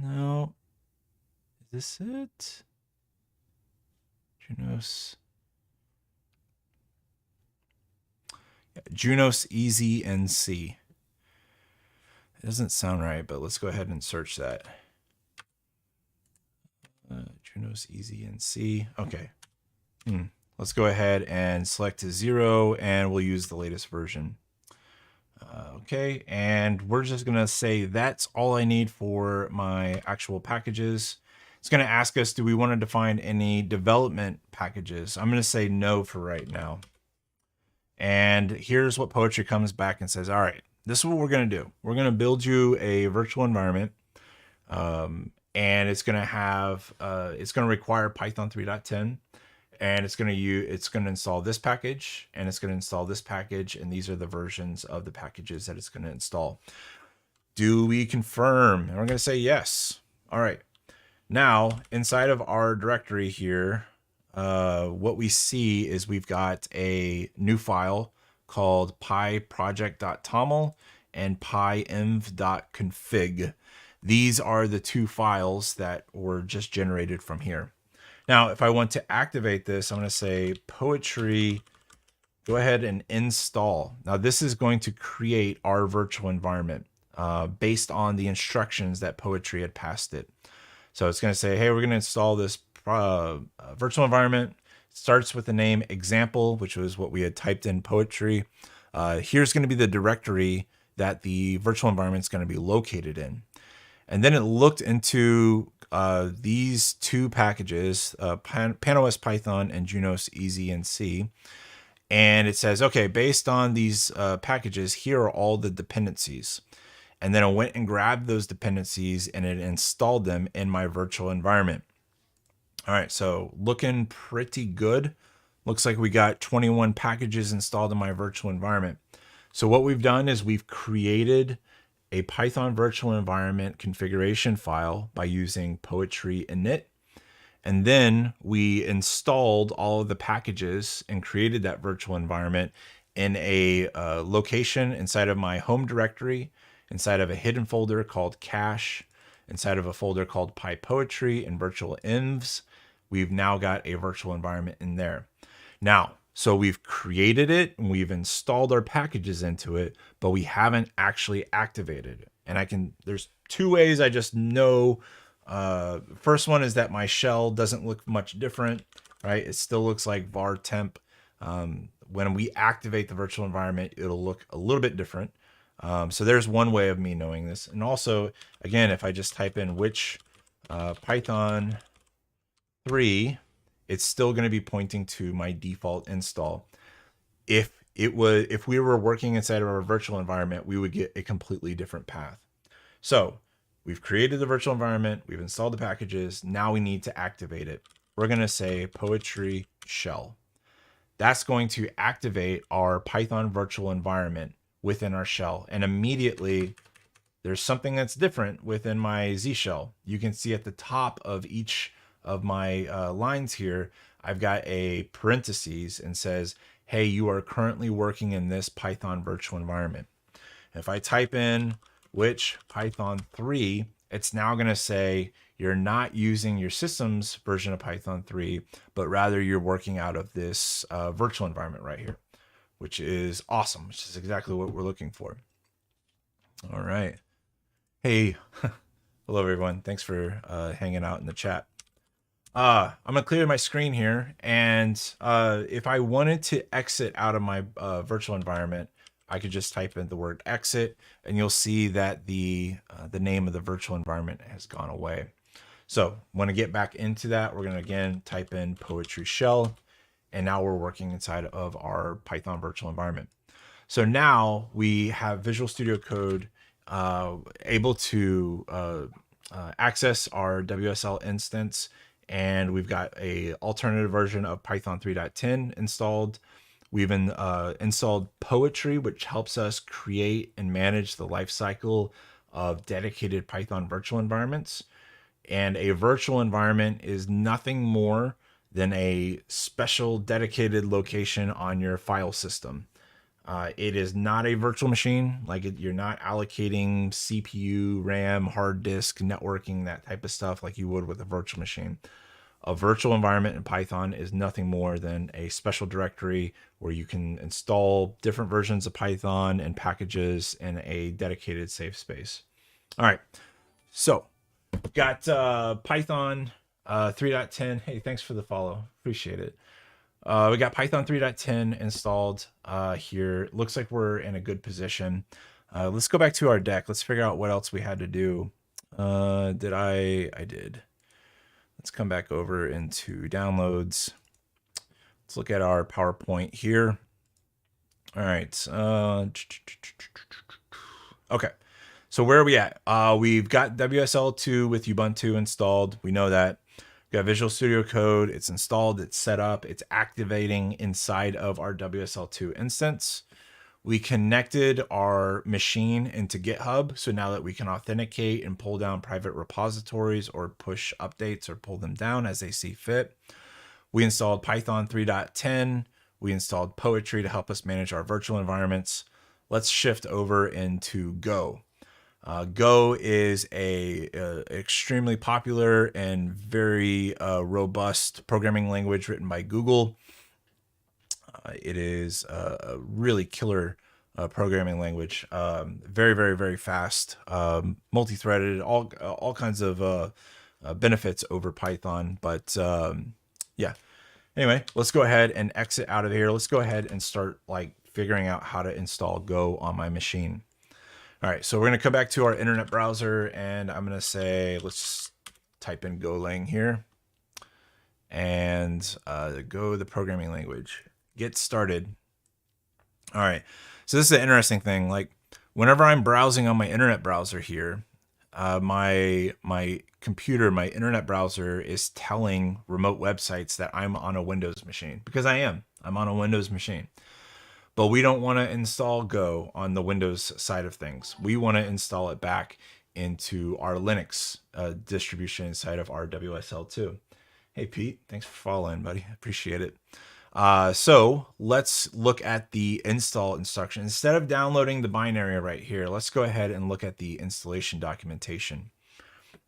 No. Is this it? Junos. Yeah, Junos EZNC. It doesn't sound right, but let's go ahead and search that. Junos EZNC. Okay. Let's go ahead and select 0, and we'll use the latest version. Okay, and we're just going to say that's all I need for my actual packages. It's going to ask us, do we want to define any development packages? I'm going to say no for right now. And here's what Poetry comes back and says, all right, this is what we're going to do. We're going to build you a virtual environment. And it's going to have, it's going to require Python 3.10. And it's going to install this package, and it's going to install this package. And these are the versions of the packages that it's going to install. Do we confirm? And we're going to say yes. All right. Now, inside of our directory here, what we see is we've got a new file called pyproject.toml and pyenv.config. These are the two files that were just generated from here. Now, if I want to activate this, I'm going to say poetry, go ahead and install. Now, this is going to create our virtual environment based on the instructions that poetry had passed it. So it's going to say, hey, we're going to install this virtual environment. It starts with the name example, which was what we had typed in poetry. Here's going to be the directory that the virtual environment is going to be located in. And then it looked into these two packages, PanOS Python and Junos EasyNC. And it says, okay, based on these packages, here are all the dependencies. And then I went and grabbed those dependencies and it installed them in my virtual environment. All right, so looking pretty good. Looks like we got 21 packages installed in my virtual environment. So what we've done is we've created a Python virtual environment configuration file by using poetry init. And then we installed all of the packages and created that virtual environment in a location inside of my home directory, inside of a hidden folder called cache, inside of a folder called pypoetry and virtual envs. We've now got a virtual environment in there. Now, so we've created it and we've installed our packages into it, but we haven't actually activated it. And there's two ways I just know. First one is that my shell doesn't look much different, right? It still looks like var temp. When we activate the virtual environment, it'll look a little bit different. So there's one way of me knowing this. And also, again, if I just type in which Python 3, it's still going to be pointing to my default install. If we were working inside of our virtual environment, we would get a completely different path. So we've created the virtual environment, we've installed the packages, now we need to activate it. We're going to say poetry shell. That's going to activate our Python virtual environment within our shell. And immediately there's something that's different within my ZShell. You can see at the top of each of my lines here, I've got a parentheses and says, hey, you are currently working in this Python virtual environment. If I type in which Python 3, it's now going to say you're not using your system's version of Python 3, but rather you're working out of this virtual environment right here, which is awesome, which is exactly what we're looking for. All right. Hey, hello, everyone. Thanks for hanging out in the chat. I'm gonna clear my screen here, and if I wanted to exit out of my virtual environment, I could just type in the word exit, and you'll see that the name of the virtual environment has gone away. So when I get back into that, we're gonna again type in poetry shell, and now we're working inside of our Python virtual environment. So now we have Visual Studio Code able to access our WSL instance. And we've got a alternative version of Python 3.10 installed. We've installed Poetry, which helps us create and manage the lifecycle of dedicated Python virtual environments. And a virtual environment is nothing more than a special dedicated location on your file system. It is not a virtual machine. You're not allocating CPU, RAM, hard disk, networking, that type of stuff like you would with a virtual machine. A virtual environment in Python is nothing more than a special directory where you can install different versions of Python and packages in a dedicated safe space. All right, so got Python 3.10. Hey, thanks for the follow. Appreciate it. We got Python 3.10 installed here. It looks like we're in a good position. Let's go back to our deck. Let's figure out what else we had to do. I did. Let's come back over into downloads. Let's look at our PowerPoint here. All right. Okay. So where are we at? We've got WSL2 with Ubuntu installed. We know that. We got Visual Studio Code. It's installed. It's set up. It's activating inside of our WSL2 instance. We connected our machine into GitHub. So now that we can authenticate and pull down private repositories or push updates or pull them down as they see fit. We installed Python 3.10. We installed Poetry to help us manage our virtual environments. Let's shift over into Go. Go is a extremely popular and very robust programming language written by Google. It is a really killer programming language. Very, very, very fast, multi-threaded, all kinds of benefits over Python. But yeah. Anyway, let's go ahead and exit out of here. Let's go ahead and start figuring out how to install Go on my machine. All right, so we're going to come back to our internet browser, and I'm going to say, let's type in Golang here, and Go, the programming language. Get started. All right, so this is an interesting thing. Whenever I'm browsing on my internet browser here, my computer, my internet browser is telling remote websites that I'm on a Windows machine, because I'm on a Windows machine. But we don't want to install Go on the Windows side of things. We want to install it back into our Linux distribution inside of our WSL2. Hey, Pete, thanks for following, buddy. Appreciate it. So let's look at the install instruction. Instead of downloading the binary right here, let's go ahead and look at the installation documentation.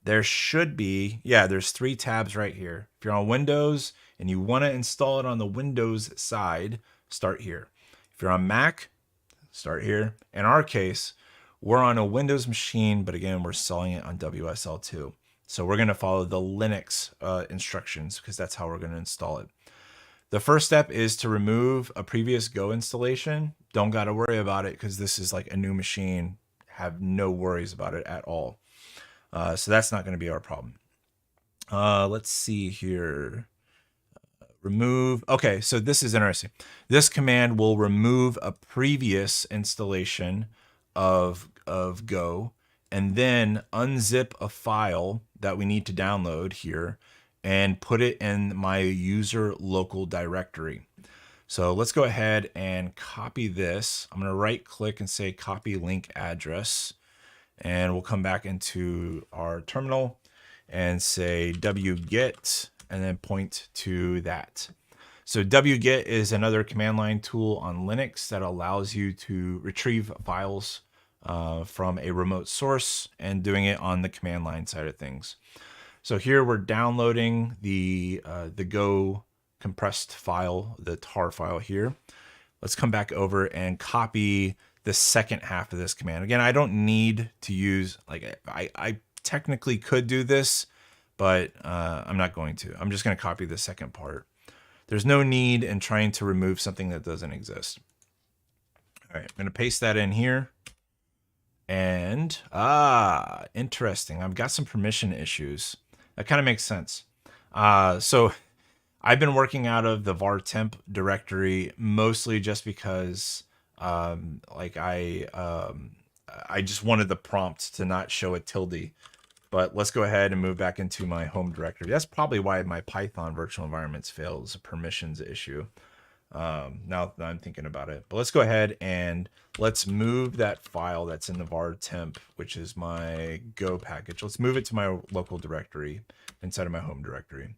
There should be, there's 3 tabs right here. If you're on Windows and you want to install it on the Windows side, start here. If you're on Mac, start here. In our case, we're on a Windows machine, but again, we're selling it on WSL2. So we're going to follow the Linux instructions, because that's how we're going to install it. The first step is to remove a previous Go installation. Don't got to worry about it, because this is like a new machine. Have no worries about it at all. So that's not going to be our problem. Let's see here. Remove. Okay, so this is interesting. This command will remove a previous installation of Go, and then unzip a file that we need to download here and put it in my user local directory. So let's go ahead and copy this. I'm going to right click and say copy link address, and we'll come back into our terminal and say wget and then point to that. So wget is another command line tool on Linux that allows you to retrieve files from a remote source and doing it on the command line side of things. So here we're downloading the Go compressed file, the tar file here. Let's come back over and copy the second half of this command. Again, I don't need to use, I technically could do this, but I'm not going to. I'm just going to copy the second part. There's no need in trying to remove something that doesn't exist. All right, I'm going to paste that in here. And, interesting. I've got some permission issues. That kind of makes sense. So I've been working out of the var temp directory mostly just because I just wanted the prompt to not show a tilde. But let's go ahead and move back into my home directory. That's probably why my Python virtual environments fail. It's a permissions issue. Now that I'm thinking about it. But let's go ahead and let's move that file that's in the var temp, which is my Go package. Let's move it to my local directory inside of my home directory.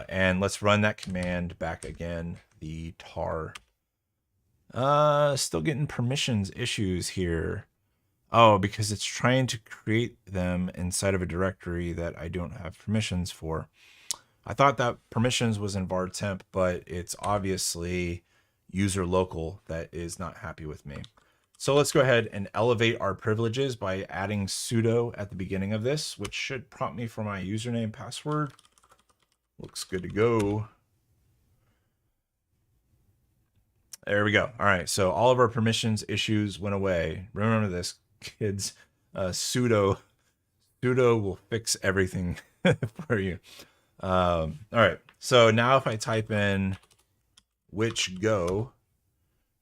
And let's run that command back again, the tar. Still getting permissions issues here. Oh, because it's trying to create them inside of a directory that I don't have permissions for. I thought that permissions was in var temp, but it's obviously user local that is not happy with me. So let's go ahead and elevate our privileges by adding sudo at the beginning of this, which should prompt me for my username password. Looks good to go. There we go. All right, so all of our permissions issues went away. Remember this, kids. Sudo will fix everything for you. All right, so now if I type in which Go,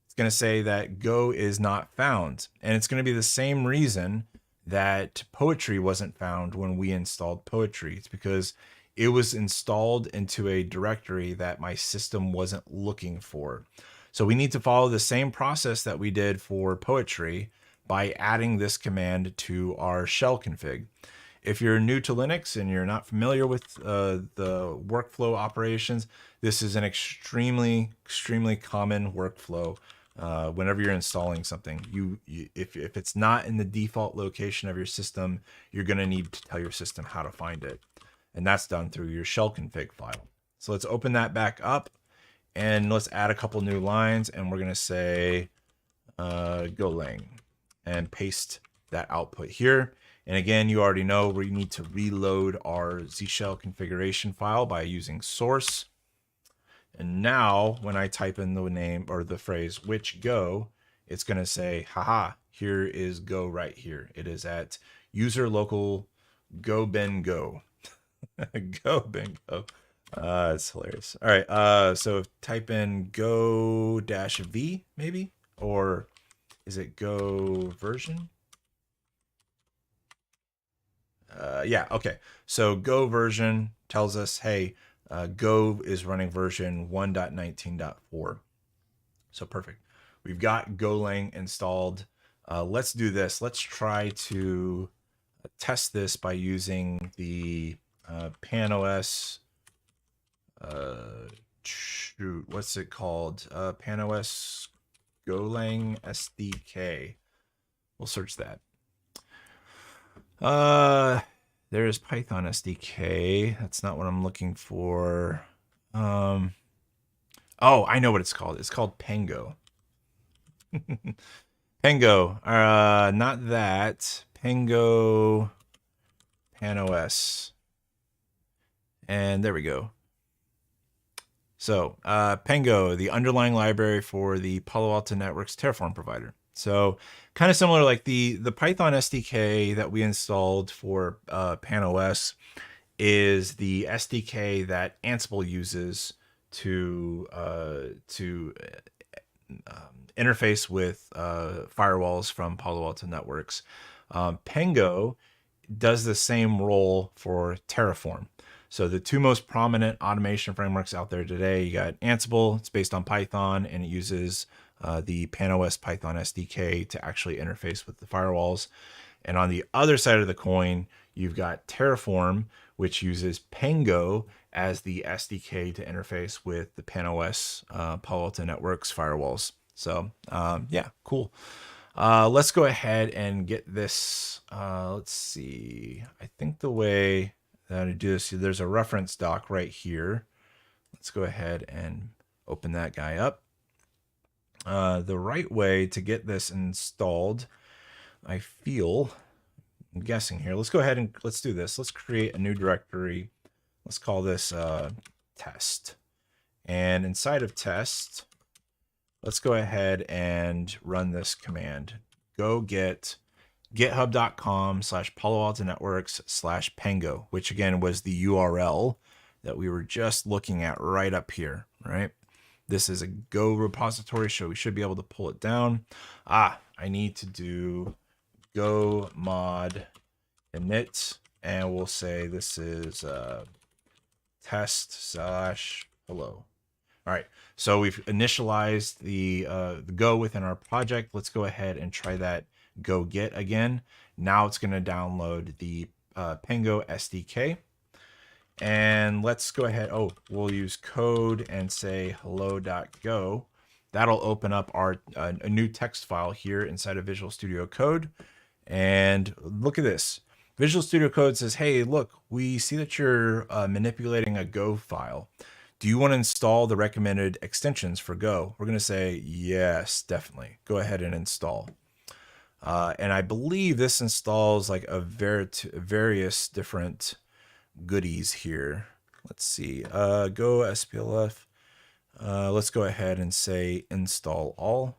it's going to say that Go is not found. And it's going to be the same reason that Poetry wasn't found when we installed Poetry. It's because it was installed into a directory that my system wasn't looking for. So we need to follow the same process that we did for Poetry by adding this command to our shell config. If you're new to Linux and you're not familiar with the workflow operations, this is an extremely common workflow. Whenever you're installing something, if it's not in the default location of your system, you're going to need to tell your system how to find it. And that's done through your shell config file. So let's open that back up and let's add a couple new lines, and we're going to say Golang and paste that output here. And again, you already know we need to reload our ZShell configuration file by using source. And now when I type in the name or the phrase which go, it's going to say, haha, here is go right here. It is at user local go bin go. Go bin go. It's hilarious. All right. So type in go-v maybe, or is it go version? Yeah, okay. So Go version tells us, hey, Go is running version 1.19.4. So perfect. We've got Golang installed. Let's do this. Let's try to test this by using the PanOS. Shoot, what's it called? PanOS Golang SDK. We'll search that. There's Python SDK. That's not what I'm looking for. Oh, I know what it's called. It's called Pango. Pango. Not that. Pango PanOS. And there we go. So, Pango, the underlying library for the Palo Alto Networks Terraform provider. So kind of similar, like the Python SDK that we installed for PanOS is the SDK that Ansible uses to interface with firewalls from Palo Alto Networks. Pango does the same role for Terraform. So the two most prominent automation frameworks out there today, you got Ansible, it's based on Python, and it uses the PanOS Python SDK to actually interface with the firewalls. And on the other side of the coin, you've got Terraform, which uses Pango as the SDK to interface with the PanOS Palo Alto Networks firewalls. So yeah, cool. Let's go ahead and get this. Let's see. I think the way that I do this, there's a reference doc right here. Let's go ahead and open that guy up. The right way to get this installed, I'm guessing here. Let's go ahead and let's do this. Let's create a new directory. Let's call this test. And inside of test, let's go ahead and run this command. Go get github.com/Palo Alto Networks/Pango, which again was the URL that we were just looking at right up here, right? This is a Go repository, so we should be able to pull it down. I need to do go mod init, and we'll say this is test/hello. All right, so we've initialized the Go within our project. Let's go ahead and try that Go get again. Now it's going to download the Pango SDK. And let's go ahead. Oh, we'll use code and say hello.go. That'll open up our a new text file here inside of Visual Studio Code. And look at this. Visual Studio Code says, hey, look, we see that you're manipulating a Go file. Do you want to install the recommended extensions for Go? We're going to say, yes, definitely. Go ahead and install. And I believe this installs like a various different goodies here. Let's see. Go SPLF. Let's go ahead and say install all.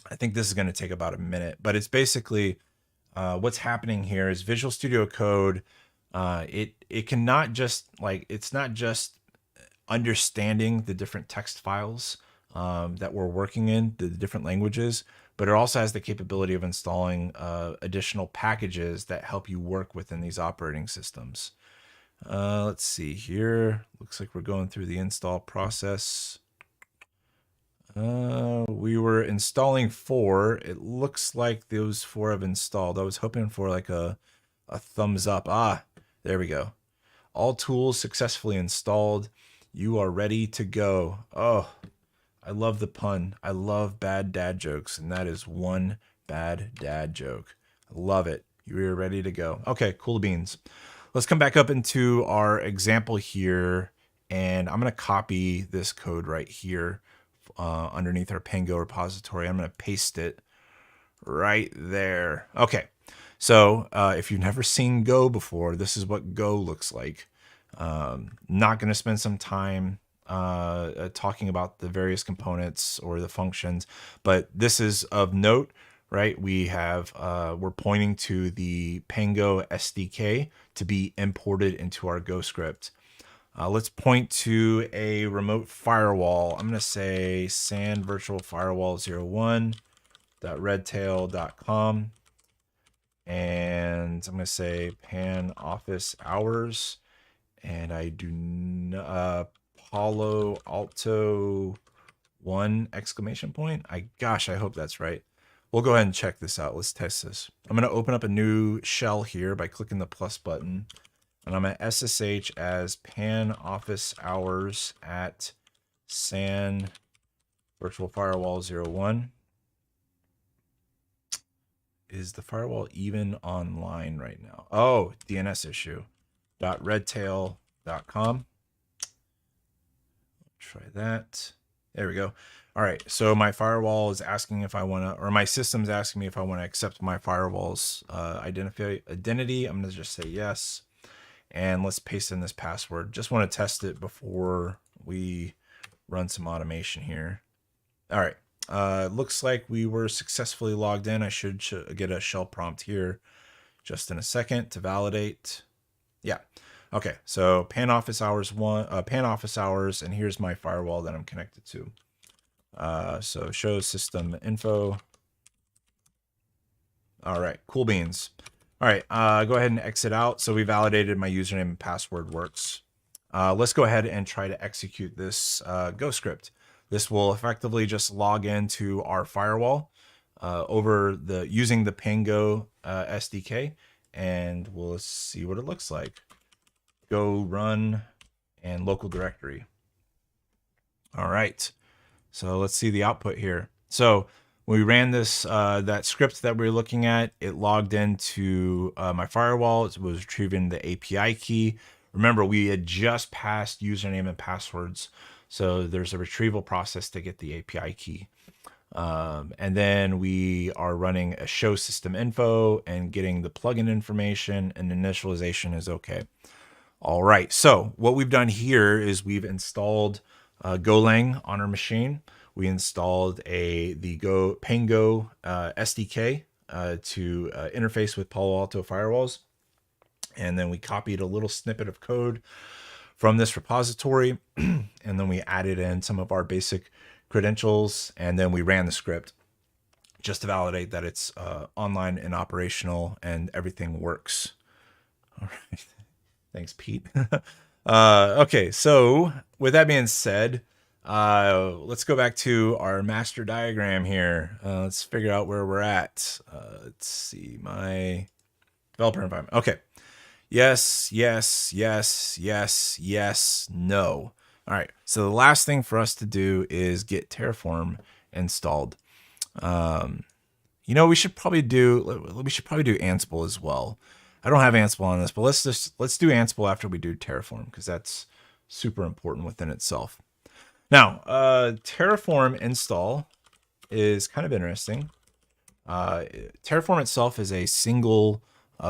I think this is going to take about a minute, but it's basically what's happening here is Visual Studio Code. It cannot just it's not just understanding the different text files that we're working in, the different languages, but it also has the capability of installing additional packages that help you work within these operating systems. Let's see here. Looks like we're going through the install process. We were installing 4. It looks like those 4 have installed. I was hoping for like a thumbs up. Ah, there we go. All tools successfully installed. You are ready to go. Oh, I love the pun. I love bad dad jokes, and that is one bad dad joke. I love it. You are ready to go. Okay, cool beans. Let's come back up into our example here, and I'm going to copy this code right here underneath our Pango repository. I'm going to paste it right there. Okay, so if you've never seen Go before, this is what Go looks like. Not going to spend some time talking about the various components or the functions, but this is of note, right? We have, we're pointing to the Pango SDK to be imported into our Go script. Let's point to a remote firewall. I'm going to say SAN virtual firewall 01.redtail.com. And I'm going to say pan office hours. And I do Palo Alto 1 exclamation point. Gosh, I hope that's right. We'll go ahead and check this out. Let's test this. I'm going to open up a new shell here by clicking the plus button. And I'm going to SSH as pan office hours at SAN virtual firewall 01. Is the firewall even online right now? Oh, DNS issue. .redtail.com. Try that. There we go. All right. So my firewall is asking if I want to, or my system's asking me if I want to accept my firewall's identity. I'm going to just say yes. And let's paste in this password. Just want to test it before we run some automation here. All right. Looks like we were successfully logged in. I should get a shell prompt here just in a second to validate. Yeah. Okay. So pan office hours pan office hours, and here's my firewall that I'm connected to. So show system info. All right. Cool beans. All right, go ahead and exit out. So we validated my username and password works. Let's go ahead and try to execute this Go script. This will effectively just log into our firewall using the Pango SDK, and we'll see what it looks like. Go run and local directory. All right, so let's see the output here. So when we ran this, that script that we were looking at, it logged into my firewall. It was retrieving the API key. Remember, we had just passed username and passwords, so there's a retrieval process to get the API key. And then we are running a show system info and getting the plugin information, and initialization is okay. All right, so what we've done here is we've installed Golang on our machine. We installed the Pango SDK to interface with Palo Alto firewalls. And then we copied a little snippet of code from this repository. And then we added in some of our basic credentials. And then we ran the script just to validate that it's online and operational and everything works. All right. Thanks, Pete. Okay, so with that being said, let's go back to our master diagram here. Let's figure out where we're at. Let's see, my developer environment. Okay. Yes, yes, yes, yes, yes, no. All right. So the last thing for us to do is get Terraform installed. You know, we should probably do Ansible as well. I don't have Ansible on this, but let's do Ansible after we do Terraform, because that's super important within itself. Now, Terraform install is kind of interesting. Terraform itself is a single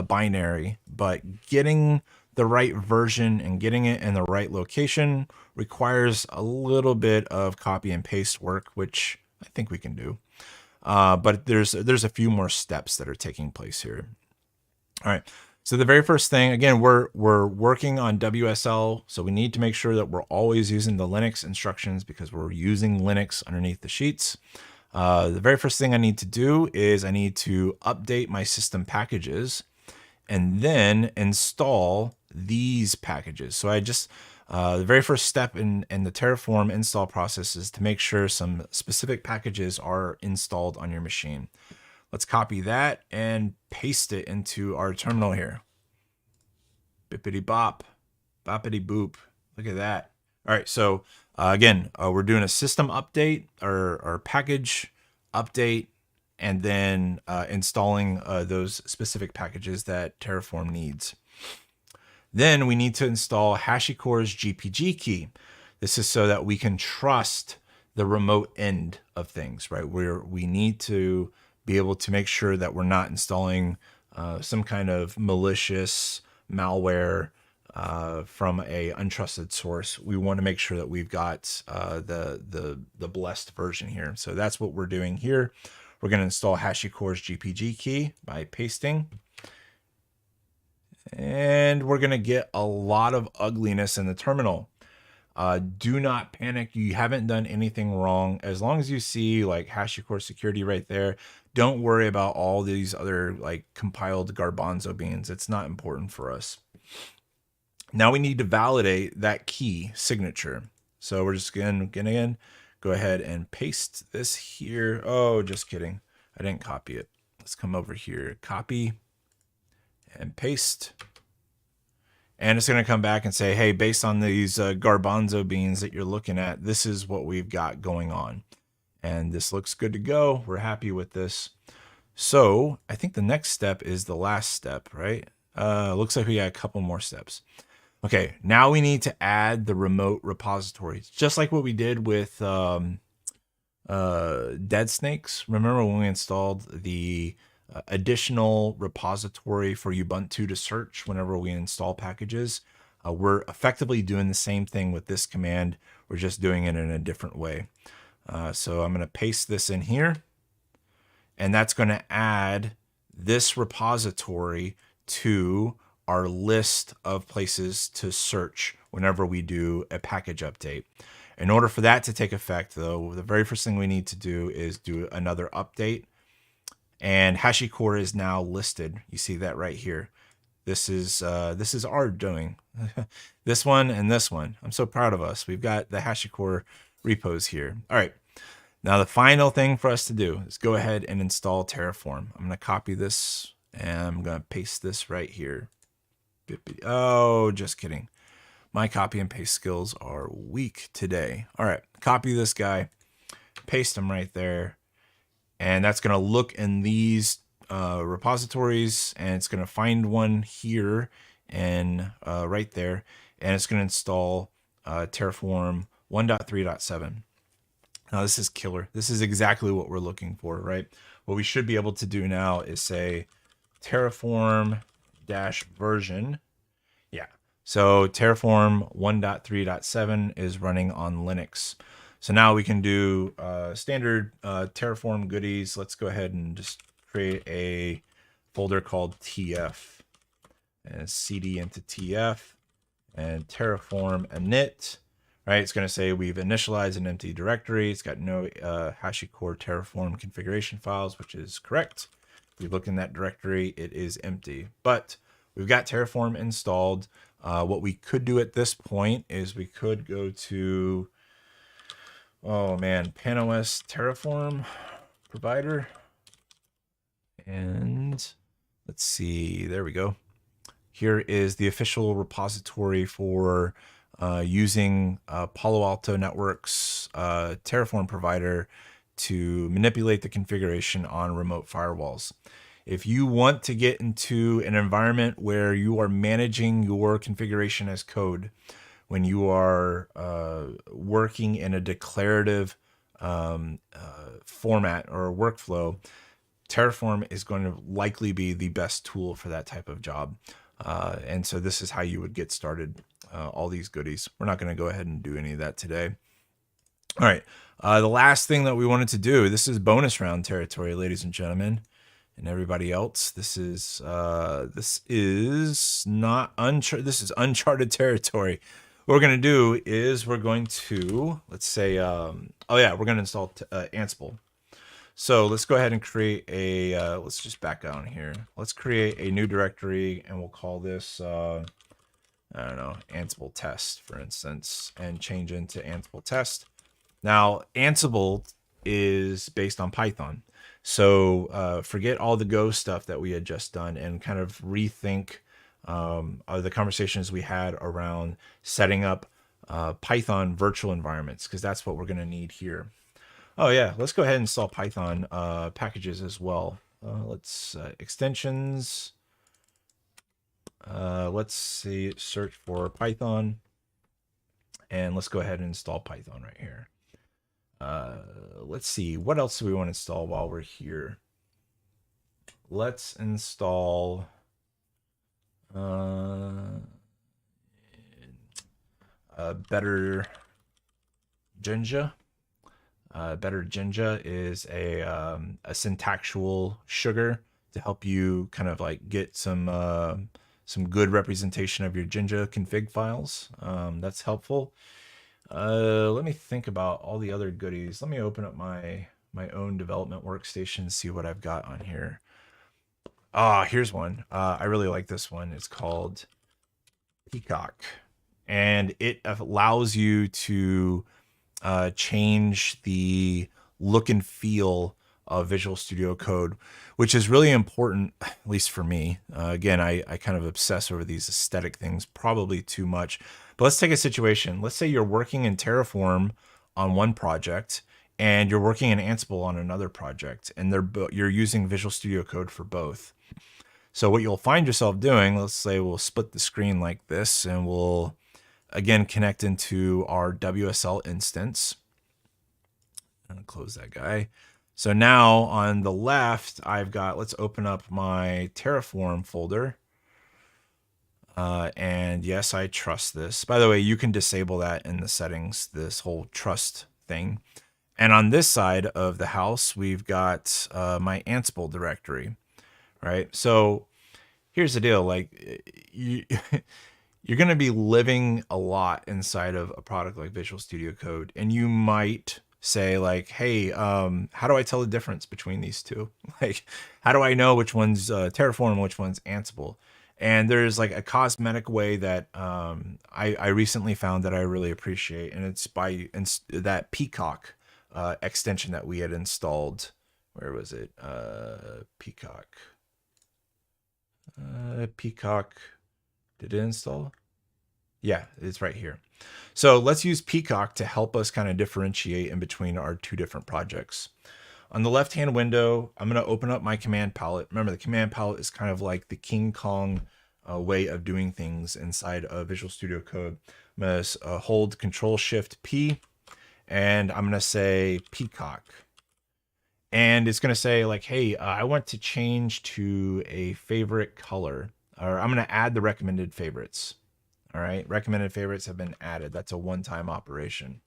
binary, but getting the right version and getting it in the right location requires a little bit of copy and paste work, which I think we can do. But there's a few more steps that are taking place here. All right. So the very first thing, again, we're working on WSL, so we need to make sure that we're always using the Linux instructions because we're using Linux underneath the sheets. The very first thing I need to do is I need to update my system packages and then install these packages. So The very first step in the Terraform install process is to make sure some specific packages are installed on your machine. Let's copy that and paste it into our terminal here. Bippity bop, boppity boop. Look at that. All right, so again, we're doing a system update or package update, and then installing those specific packages that Terraform needs. Then we need to install HashiCorp's GPG key. This is so that we can trust the remote end of things, right? We need to be able to make sure that we're not installing some kind of malicious malware from a untrusted source. We want to make sure that we've got the blessed version here. So that's what we're doing here. We're going to install HashiCorp's GPG key by pasting. And we're going to get a lot of ugliness in the terminal. Do not panic. You haven't done anything wrong. As long as you see like HashiCorp security right there, don't worry about all these other like compiled garbanzo beans. It's not important for us. Now we need to validate that key signature. So we're just going to go ahead and paste this here. Oh, just kidding. I didn't copy it. Let's come over here, copy and paste. And it's going to come back and say, hey, based on these garbanzo beans that you're looking at, this is what we've got going on. And this looks good to go. We're happy with this. So I think the next step is the last step, right? Looks like we got a couple more steps. Okay, now we need to add the remote repositories, just like what we did with Dead Snakes. Remember when we installed the additional repository for Ubuntu to search whenever we install packages? We're effectively doing the same thing with this command. We're just doing it in a different way. So I'm going to paste this in here, and that's going to add this repository to our list of places to search whenever we do a package update. In order for that to take effect, though, the very first thing we need to do is do another update. And HashiCorp is now listed. You see that right here. This is our doing. This one and this one. I'm so proud of us. We've got the HashiCorp repos here. All right. Now the final thing for us to do is go ahead and install Terraform. I'm going to copy this and I'm going to paste this right here. Oh, just kidding. My copy and paste skills are weak today. All right. Copy this guy, paste him right there. And that's going to look in these repositories, and it's going to find one here and right there, and it's going to install Terraform 1.3.7. Now this is killer. This is exactly what we're looking for, right? What we should be able to do now is say Terraform-version. Yeah. So Terraform 1.3.7 is running on Linux. So now we can do standard Terraform goodies. Let's go ahead and just create a folder called TF and CD into TF and Terraform init. Right, it's going to say we've initialized an empty directory. It's got no HashiCorp Terraform configuration files, which is correct. If we look in that directory, it is empty. But we've got Terraform installed. What we could do at this point is we could go to, oh man, PanOS Terraform provider. And let's see, there we go. Here is the official repository for using Palo Alto Networks Terraform provider to manipulate the configuration on remote firewalls. If you want to get into an environment where you are managing your configuration as code, when you are working in a declarative format or workflow, Terraform is going to likely be the best tool for that type of job. And so this is how you would get started. All these goodies. We're not going to go ahead and do any of that today. All right. The last thing that we wanted to do, this is bonus round territory, ladies and gentlemen, and everybody else. This is not this is uncharted territory. What we're going to do is we're going to, let's say, we're going to install Ansible. So let's go ahead and create a, let's just back down here. Let's create a new directory and we'll call this, I don't know, Ansible test, for instance, and change into Ansible test. Now, Ansible is based on Python. So forget all the Go stuff that we had just done and kind of rethink the conversations we had around setting up Python virtual environments, because that's what we're going to need here. Oh yeah, let's go ahead and install Python packages as well. Let's extensions. Let's see, search for Python, and let's go ahead and install Python right here. Let's see, what else do we want to install while we're here? Let's install Better Jinja. Better Jinja is a syntactual sugar to help you kind of like get some good representation of your Jinja config files. That's helpful. Let me think about all the other goodies. Let me open up my own development workstation, see what I've got on here. Here's one. I really like this one. It's called Peacock, and it allows you to change the look and feel of Visual Studio Code, which is really important, at least for me. Again, I kind of obsess over these aesthetic things, probably too much. But let's take a situation. Let's say you're working in Terraform on one project and you're working in Ansible on another project, and you're using Visual Studio Code for both. So what you'll find yourself doing, let's say we'll split the screen like this, and we'll again connect into our WSL instance. And close that guy. So now on the left, I've got, let's open up my Terraform folder. And yes, I trust this. By the way, you can disable that in the settings, this whole trust thing. And on this side of the house, we've got my Ansible directory, right? So here's the deal, like you're going to be living a lot inside of a product like Visual Studio Code, and you might say like, hey, how do I tell the difference between these two? Like, how do I know which one's Terraform and which one's Ansible? And there's like a cosmetic way that I recently found that I really appreciate, and it's by that Peacock extension that we had installed. Where was it? Peacock. Peacock. Did it install? Yeah, it's right here. So let's use Peacock to help us kind of differentiate in between our two different projects. On the left-hand window, I'm going to open up my command palette. Remember, the command palette is kind of like the King Kong way of doing things inside of Visual Studio Code. I'm going to hold Control-Shift-P, and I'm going to say Peacock. And it's going to say like, hey, I want to change to a favorite color, or I'm going to add the recommended favorites. All right, recommended favorites have been added. That's a one-time operation.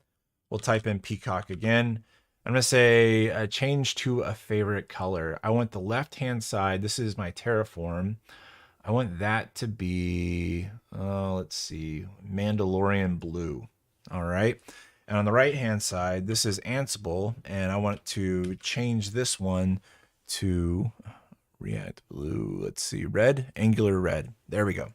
We'll type in Peacock again. I'm going to say change to a favorite color. I want the left-hand side. This is my Terraform. I want that to be, let's see, Mandalorian blue. All right. And on the right-hand side, this is Ansible, and I want to change this one to React Blue. Let's see, red, Angular red. There we go.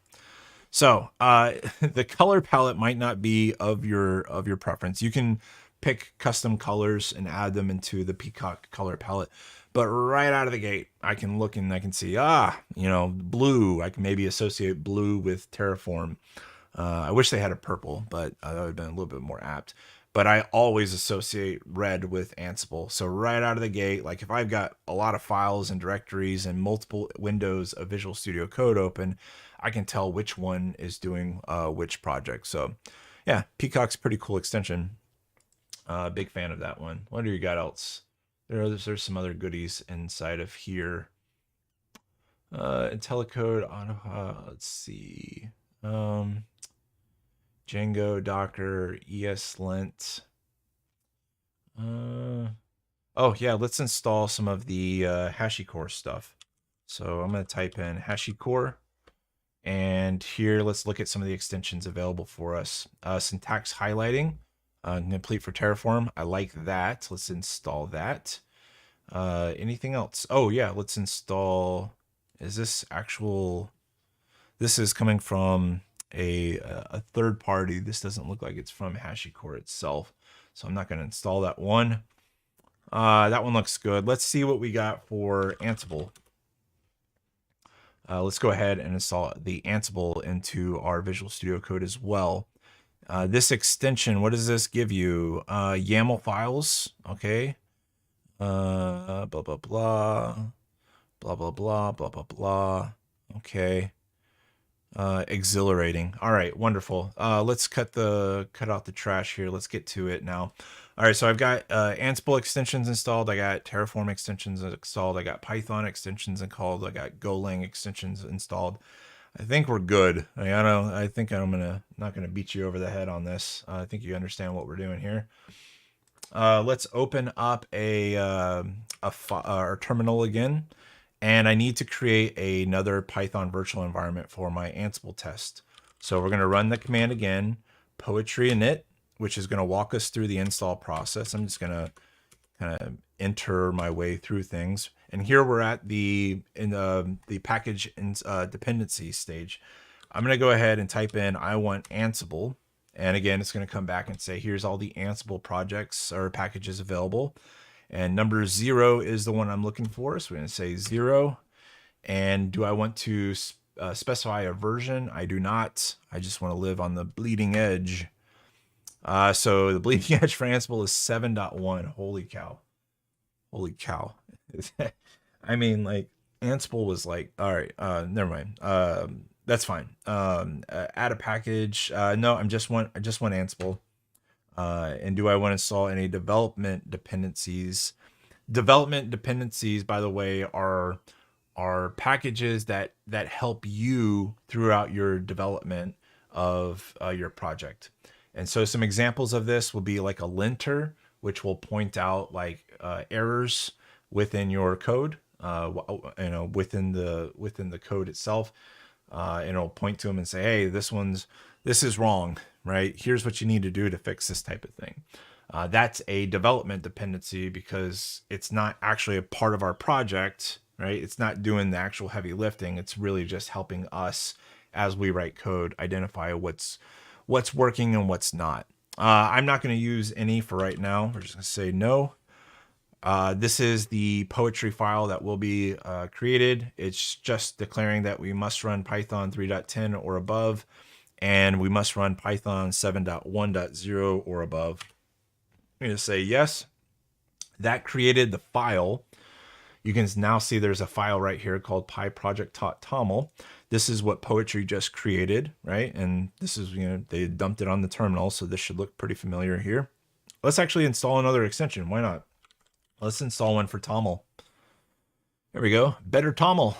So the color palette might not be of your preference. You can pick custom colors and add them into the Peacock color palette. But right out of the gate, I can look and I can see, blue. I can maybe associate blue with Terraform. I wish they had a purple, but that would have been a little bit more apt. But I always associate red with Ansible. So right out of the gate, like if I've got a lot of files and directories and multiple windows of Visual Studio Code open, I can tell which one is doing which project. So yeah, Peacock's a pretty cool extension. Big fan of that one. What do you got else? There's some other goodies inside of here. IntelliCode on, let's see. Django, Docker, ESLint. Oh yeah, let's install some of the HashiCorp stuff. So I'm going to type in HashiCorp. And here, let's look at some of the extensions available for us. Syntax highlighting, complete for Terraform. I like that. Let's install that. Anything else? Oh yeah, let's install, is this actual, this is coming from a third party. This doesn't look like it's from HashiCorp itself, so I'm not going to install that one. That one looks good. Let's see what we got for Ansible. Let's go ahead and install the Ansible into our Visual Studio Code as well. This extension, what does this give you? YAML files, okay. Blah, blah, blah, blah, blah, blah, blah, blah, blah. Okay. Exhilarating. All right, wonderful. Let's cut out the trash here. Let's get to it now. All right, so I've got Ansible extensions installed. I got Terraform extensions installed. I got Python extensions installed. I got Golang extensions installed. I think we're good. I think I'm not gonna beat you over the head on this. I think you understand what we're doing here. Let's open up our terminal again. And I need to create another Python virtual environment for my Ansible test. So we're going to run the command again, poetry init, which is going to walk us through the install process. I'm just going to kind of enter my way through things. And here we're at the package dependency stage. I'm going to go ahead and type in, I want Ansible. And again, it's going to come back and say, here's all the Ansible projects or packages available. And number 0 is the one I'm looking for. So we're going to say 0. And do I want to specify a version? I do not. I just want to live on the bleeding edge. So the bleeding edge for Ansible is 7.1. Holy cow. Holy cow. I mean, like, Ansible was like, all right, never mind. That's fine. Add a package. No, I just want Ansible. And do I want to install any development dependencies? Development dependencies, by the way, are packages that help you throughout your development of your project. And so some examples of this will be like a linter, which will point out like errors within your code, within the code itself. And it'll point to them and say, hey, this is wrong, right? Here's what you need to do to fix this type of thing. That's a development dependency because it's not actually a part of our project, right? It's not doing the actual heavy lifting. It's really just helping us as we write code identify what's working and what's not. I'm not going to use any for right now. We're just going to say no. This is the poetry file that will be created. It's just declaring that we must run Python 3.10 or above, and we must run Python 7.1.0 or above. I'm going to say yes. That created the file. You can now see there's a file right here called pyproject.toml. This is what poetry just created, right? And this is, they dumped it on the terminal, so this should look pretty familiar here. Let's actually install another extension. Why not? Let's install one for Toml. There we go. Better Toml.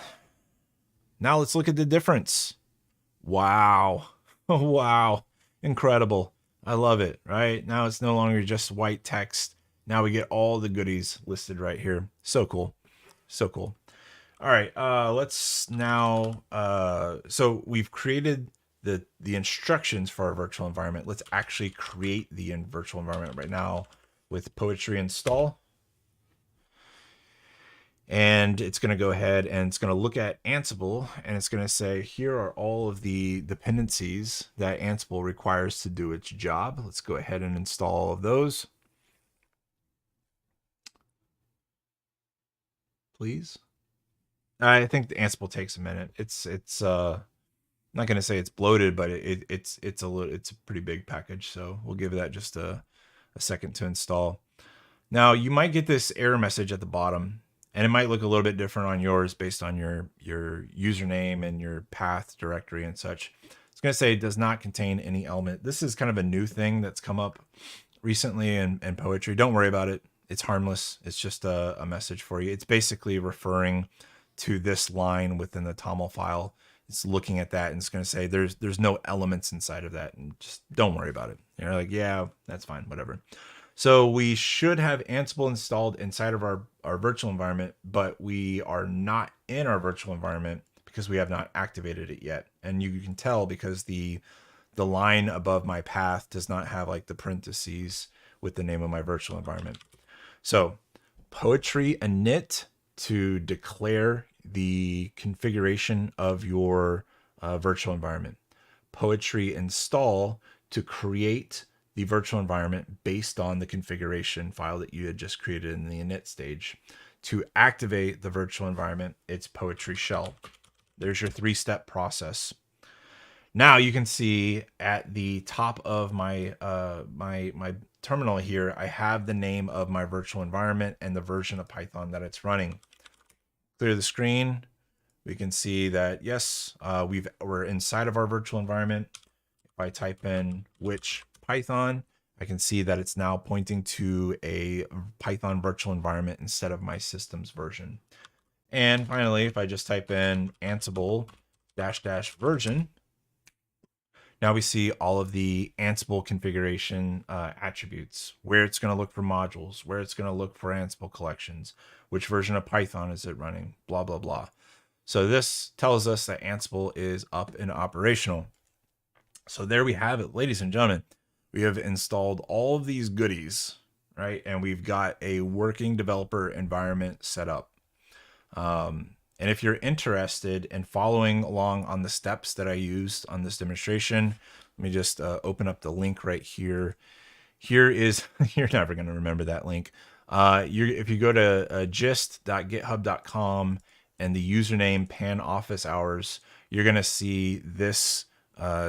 Now let's look at the difference. Wow. Wow. Incredible. I love it, right? Now it's no longer just white text. Now we get all the goodies listed right here. So cool. So cool. All right. Let's now, so we've created the instructions for our virtual environment. Let's actually create the virtual environment right now with poetry install. And it's going to go ahead and it's going to look at Ansible and it's going to say, here are all of the dependencies that Ansible requires to do its job. Let's go ahead and install all of those. Please. I think the Ansible takes a minute. It's I'm not going to say it's bloated, but it's a pretty big package. So we'll give that just a second to install. Now you might get this error message at the bottom. And it might look a little bit different on yours based on your username and your path directory and such. It's going to say it does not contain any element. This is kind of a new thing that's come up recently in poetry. Don't worry about it. It's harmless. It's just a message for you. It's basically referring to this line within the Toml file. It's looking at that and it's going to say there's no elements inside of that, and just don't worry about it. You're like, yeah, that's fine, whatever. So we should have Ansible installed inside of our virtual environment, but we are not in our virtual environment because we have not activated it yet. And you can tell because the line above my path does not have like the parentheses with the name of my virtual environment. So poetry init to declare the configuration of your virtual environment. poetry install to create the virtual environment based on the configuration file that you had just created in the init stage. To activate the virtual environment, it's poetry shell. There's your 3-step process. Now you can see at the top of my my terminal here, I have the name of my virtual environment and the version of Python that it's running. Clear the screen. We can see that, yes, we're inside of our virtual environment. If I type in which Python, I can see that it's now pointing to a Python virtual environment instead of my system's version. And finally, if I just type in Ansible -- version, now we see all of the Ansible configuration attributes, where it's going to look for modules, where it's going to look for Ansible collections, which version of Python is it running, blah, blah, blah. So this tells us that Ansible is up and operational. So there we have it, ladies and gentlemen. We have installed all of these goodies, right? And we've got a working developer environment set up. And if you're interested in following along on the steps that I used on this demonstration, let me just open up the link right here. Here is, you're never going to remember that link. If you go to gist.github.com and the username panofficehours, you're going to see this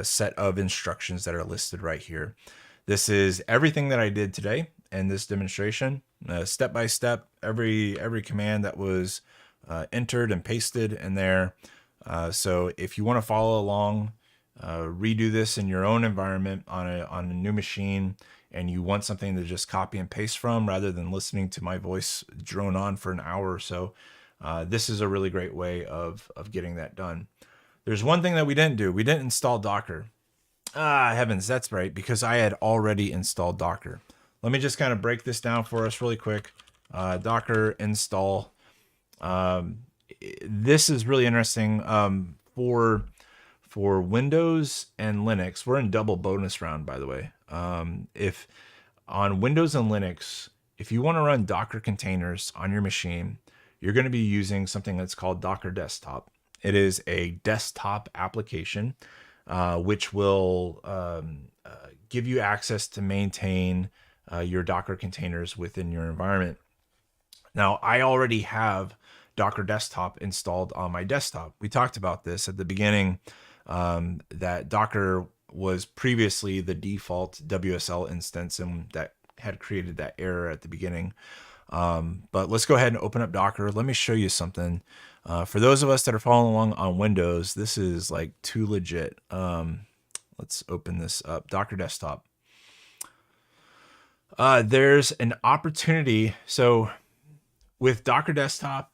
set of instructions that are listed right here. This is everything that I did today in this demonstration, step by step, every command that was entered and pasted in there. So if you want to follow along, redo this in your own environment on a new machine, and you want something to just copy and paste from rather than listening to my voice drone on for an hour or so, this is a really great way of getting that done. There's one thing that we didn't do. We didn't install Docker. Heavens, that's right, because I had already installed Docker. Let me just kind of break this down for us really quick. Docker install. This is really interesting for Windows and Linux. We're in double bonus round, by the way. If on Windows and Linux, if you want to run Docker containers on your machine, you're going to be using something that's called Docker Desktop. It is a desktop application which will give you access to maintain your Docker containers within your environment. Now, I already have Docker Desktop installed on my desktop. We talked about this at the beginning, that Docker was previously the default WSL instance, and that had created that error at the beginning. But let's go ahead and open up Docker. Let me show you something. For those of us that are following along on Windows, this is like too legit. Let's open this up. Docker Desktop. There's an opportunity. So with Docker Desktop,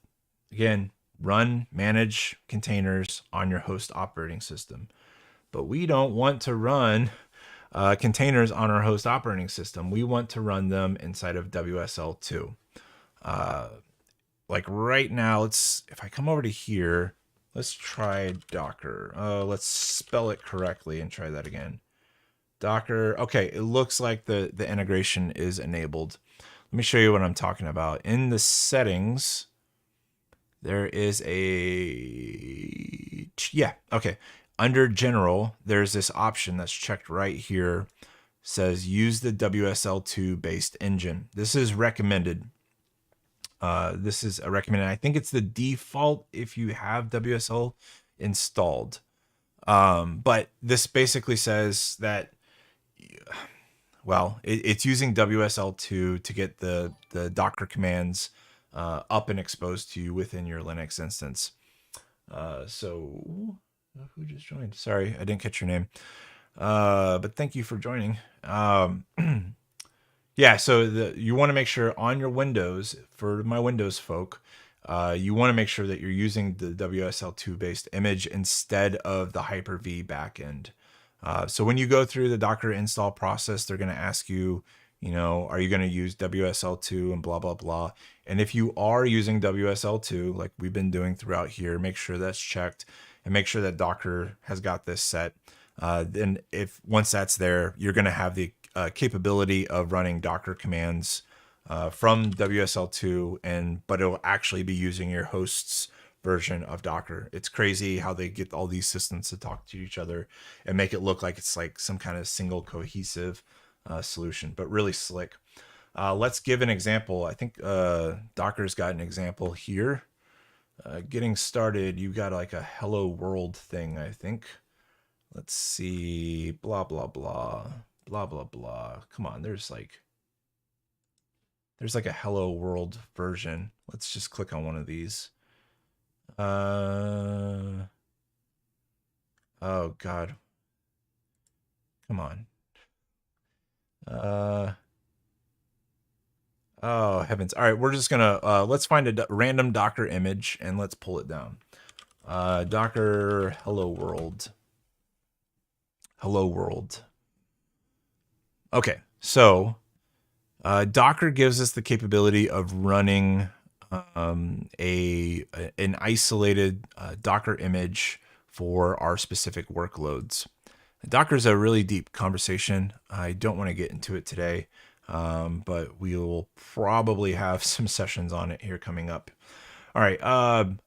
again, run, manage containers on your host operating system. But we don't want to run containers on our host operating system. We want to run them inside of WSL2. Like right now, if I come over to here, let's try Docker. Let's spell it correctly and try that again. Docker. Okay, it looks like the integration is enabled. Let me show you what I'm talking about. In the settings, there is okay. Under general, there's this option that's checked right here. Says use the WSL2 based engine. This is recommended. This is a recommended. I think it's the default if you have WSL installed. But this basically says that, well, it's using WSL2 to get the Docker commands up and exposed to you within your Linux instance. So who just joined? Sorry, I didn't catch your name. But thank you for joining. Yeah, so you want to make sure on your Windows, for my Windows folk, you want to make sure that you're using the WSL2 based image instead of the Hyper-V backend. So when you go through the Docker install process, they're going to ask you, are you going to use WSL2 and blah, blah, blah. And if you are using WSL2, like we've been doing throughout here, make sure that's checked and make sure that Docker has got this set. Then once that's there, you're going to have the capability of running Docker commands from WSL2, but it will actually be using your host's version of Docker. It's crazy how they get all these systems to talk to each other and make it look like it's like some kind of single cohesive solution, but really slick. Let's give an example. I think Docker's got an example here. Getting started, you got like a hello world thing, I think. Let's see, blah, blah, blah, blah, blah, blah. Come on, there's like a hello world version. Let's just click on one of these. Oh God. Come on. Oh heavens. All right, we're just gonna let's find a random Docker image and let's pull it down. Docker hello world. Hello world. Okay, so Docker gives us the capability of running an isolated Docker image for our specific workloads. Docker is a really deep conversation. I don't want to get into it today, but we will probably have some sessions on it here coming up. All right.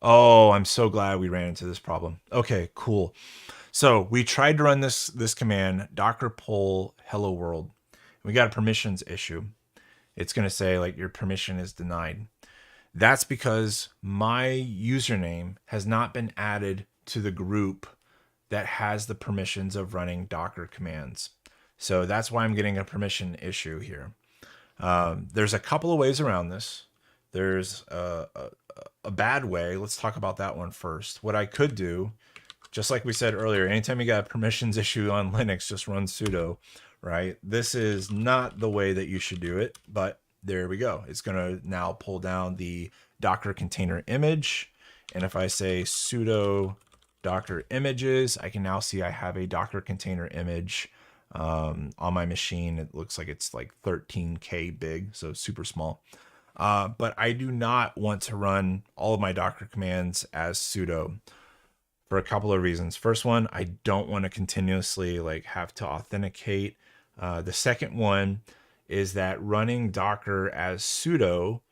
Oh, I'm so glad we ran into this problem. Okay, cool. So we tried to run this command, docker pull hello world. We got a permissions issue. It's going to say like your permission is denied. That's because my username has not been added to the group that has the permissions of running Docker commands. So that's why I'm getting a permission issue here. There's a couple of ways around this. There's a bad way. Let's talk about that one first. What I could do, just like we said earlier, anytime you got a permissions issue on Linux, just run sudo, right? This is not the way that you should do it, but there we go. It's going to now pull down the Docker container image. And if I say sudo Docker images, I can now see I have a Docker container image on my machine. It looks like it's like 13K big, so super small. But I do not want to run all of my Docker commands as sudo for a couple of reasons. First one, I don't want to continuously like have to authenticate. The second one is that running Docker as sudo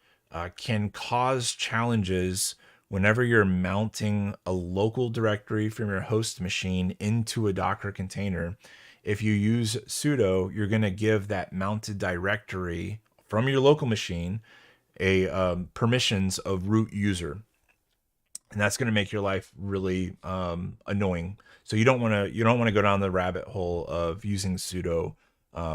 can cause challenges whenever you're mounting a local directory from your host machine into a Docker container. If you use sudo, you're going to give that mounted directory from your local machine a permissions of root user. And that's going to make your life really annoying. So you don't want to go down the rabbit hole of using sudo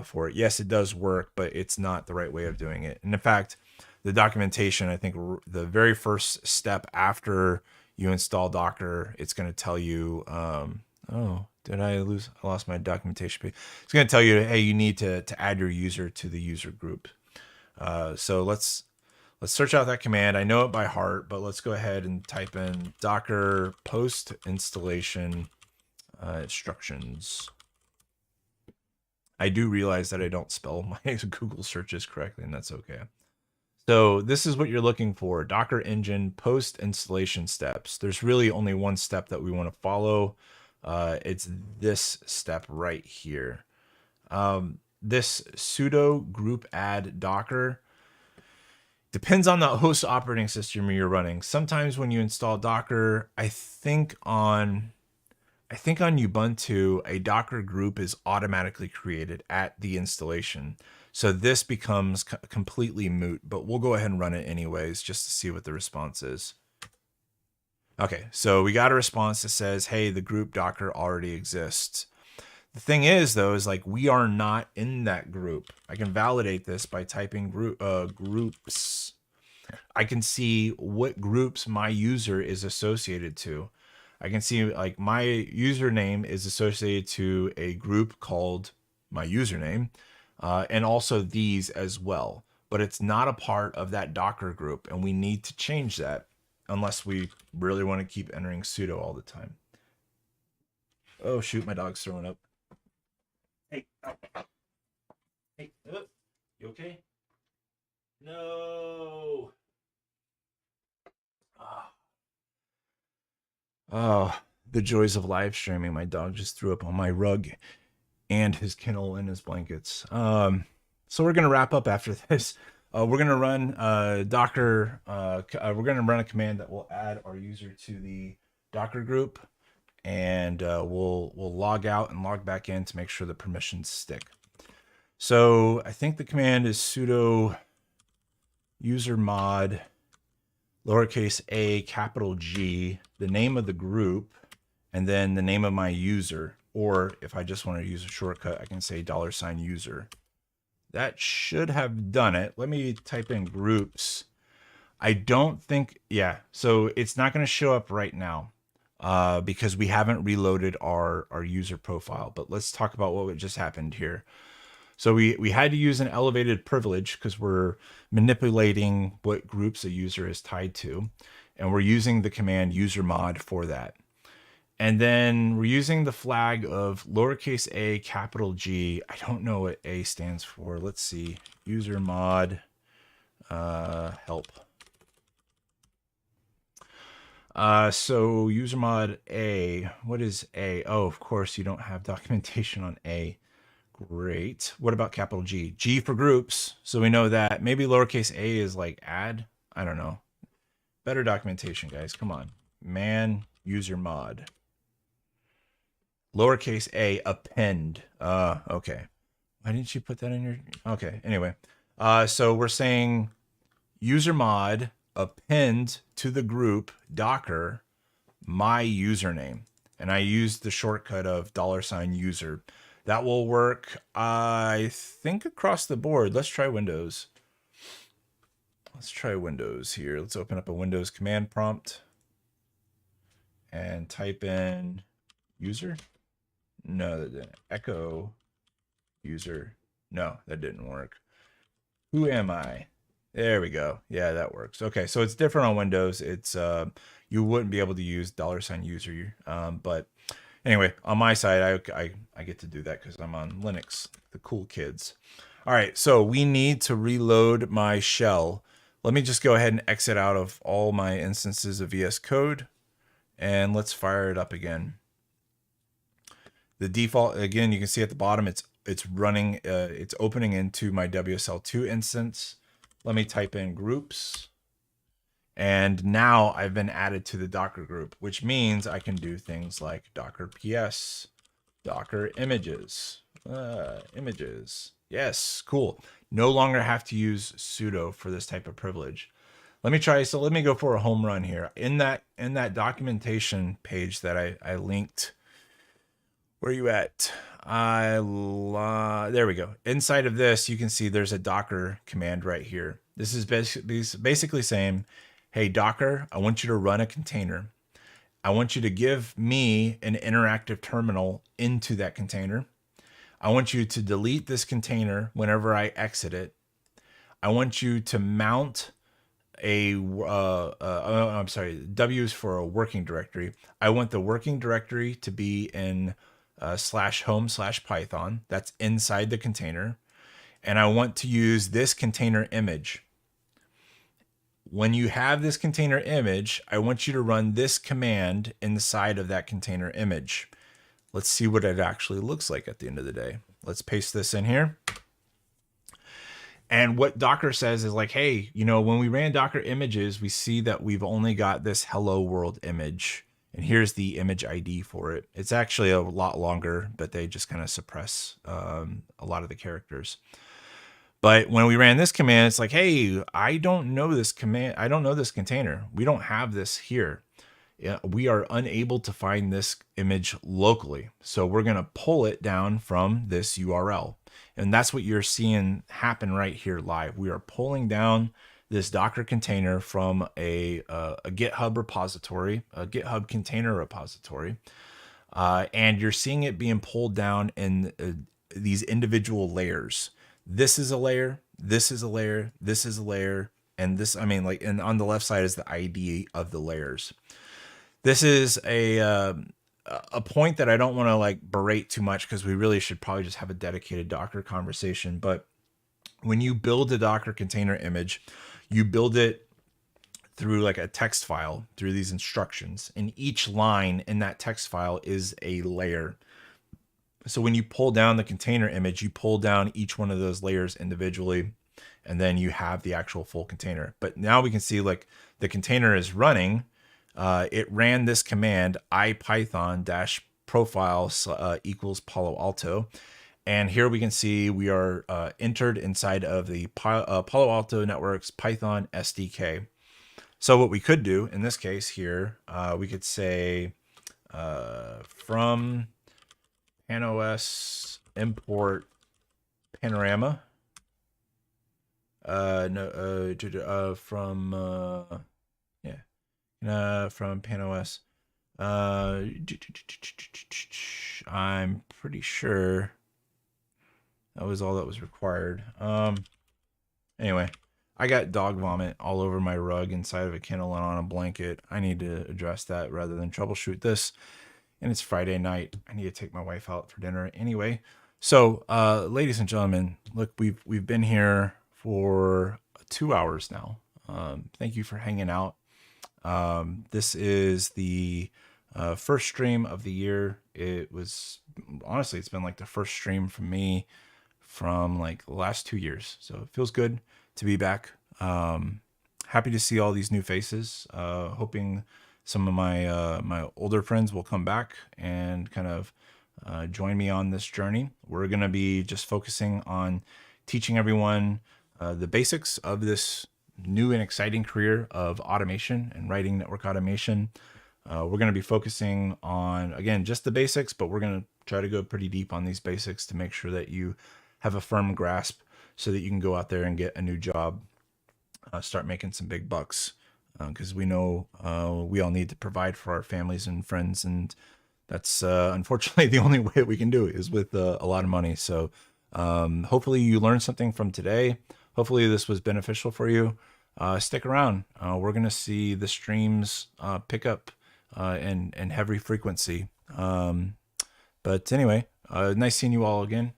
for it. Yes, it does work, but it's not the right way of doing it. And in fact, the documentation, I think the very first step after you install Docker, it's going to tell you, oh, did I lost my documentation page. It's going to tell you, hey, you need to add your user to the user group. So let's search out that command. I know it by heart, but let's go ahead and type in Docker post installation instructions. I do realize that I don't spell my Google searches correctly, and that's okay. So this is what you're looking for, Docker engine post installation steps. There's really only one step that we want to follow. It's this step right here. This sudo group add Docker depends on the host operating system you're running. Sometimes when you install Docker, I think on Ubuntu, a Docker group is automatically created at the installation. So this becomes completely moot, but we'll go ahead and run it anyways, just to see what the response is. Okay, so we got a response that says, hey, the group Docker already exists. The thing is, though, is like we are not in that group. I can validate this by typing groups. I can see what groups my user is associated to. I can see like my username is associated to a group called my username, and also these as well. But it's not a part of that Docker group, and we need to change that unless we really want to keep entering sudo all the time. Oh shoot, my dog's throwing up. Hey, hey, you okay? No. Oh, the joys of live streaming. My dog just threw up on my rug and his kennel and his blankets. So we're going to wrap up after this. we're going to run Docker. We're going to run a command that will add our user to the Docker group, and we'll log out and log back in to make sure the permissions stick. So I think the command is sudo user mod lowercase a capital G, the name of the group, and then the name of my user. Or if I just want to use a shortcut, I can say $user. That should have done it. Let me type in groups. I don't think, yeah, so it's not going to show up right now because we haven't reloaded our user profile. But let's talk about what just happened here. So we had to use an elevated privilege because we're manipulating what groups a user is tied to. And we're using the command usermod for that. And then we're using the flag of lowercase a capital G. I don't know what A stands for. Let's see. Usermod help. So usermod A. What is A? Oh, of course, you don't have documentation on A. Great. What about capital G? G for groups. So we know that. Maybe lowercase a is like add. I don't know. Better documentation, guys. Come on. Man user mod. Lowercase a append. Okay. Why didn't you put that in your... Okay. Anyway. So we're saying user mod append to the group Docker my username. And I used the shortcut of $user. That will work, I think, across the board. Let's try Windows. Let's try Windows here. Let's open up a Windows command prompt and type in user. No, that didn't. Echo user. No, that didn't work. Who am I? There we go. Yeah, that works. Okay, so it's different on Windows. It's you wouldn't be able to use $user, but anyway, on my side, I get to do that because I'm on Linux, the cool kids. All right, so we need to reload my shell. Let me just go ahead and exit out of all my instances of VS Code, and let's fire it up again. The default, again, you can see at the bottom, it's running, it's opening into my WSL2 instance. Let me type in groups. And now I've been added to the Docker group, which means I can do things like Docker PS, Docker images. Yes, cool. No longer have to use sudo for this type of privilege. Let me try. So let me go for a home run here. In that documentation page that I linked, where are you at? There we go. Inside of this, you can see there's a Docker command right here. This is basically saying, hey, Docker, I want you to run a container. I want you to give me an interactive terminal into that container. I want you to delete this container whenever I exit it. I want you to mount a, I'm sorry, W is for a working directory. I want the working directory to be in /home/Python. That's inside the container. And I want to use this container image. When you have this container image, I want you to run this command inside of that container image. Let's see what it actually looks like at the end of the day. Let's paste this in here. And what Docker says is like, hey, you know, when we ran Docker images, we see that we've only got this hello world image. And here's the image ID for it. It's actually a lot longer, but they just kind of suppress a lot of the characters. But when we ran this command, it's like, hey, I don't know this command. I don't know this container. We don't have this here. We are unable to find this image locally. So we're going to pull it down from this URL. And that's what you're seeing happen right here live. We are pulling down this Docker container from a GitHub repository, a GitHub container repository. And you're seeing it being pulled down in these individual layers. This is a layer, this is a layer, this is a layer, and this, I mean, like, and on the left side is the ID of the layers. This is a point that I don't want to like berate too much because we really should probably just have a dedicated Docker conversation. But when you build a Docker container image, you build it through like a text file, through these instructions, and each line in that text file is a layer. So when you pull down the container image, you pull down each one of those layers individually. and then you have the actual full container. But now we can see like the container is running. It ran this command ipython -profiles equals Palo Alto. And here we can see we are entered inside of the Palo Alto Network's Python SDK. So what we could do in this case here, we could say from PanOS import panorama. From PanOS. I'm pretty sure that was all that was required. Anyway, I got dog vomit all over my rug inside of a kennel and on a blanket. I need to address that rather than troubleshoot this. And it's Friday night. I need to take my wife out for dinner anyway. So, ladies and gentlemen, look, we've been here for 2 hours now. Thank you for hanging out. This is the first stream of the year. It was honestly, it's been like the first stream from me from like the last 2 years. So it feels good to be back. Happy to see all these new faces. Hoping some of my older friends will come back and kind of join me on this journey. We're going to be just focusing on teaching everyone the basics of this new and exciting career of automation and writing network automation. We're going to be focusing on, again, just the basics, but we're going to try to go pretty deep on these basics to make sure that you have a firm grasp so that you can go out there and get a new job, start making some big bucks, because we know we all need to provide for our families and friends, and that's unfortunately the only way we can do it is with a lot of money. So hopefully you learned something from today. Hopefully this was beneficial for you. Stick around. We're going to see the streams pick up in heavy frequency. But anyway, nice seeing you all again.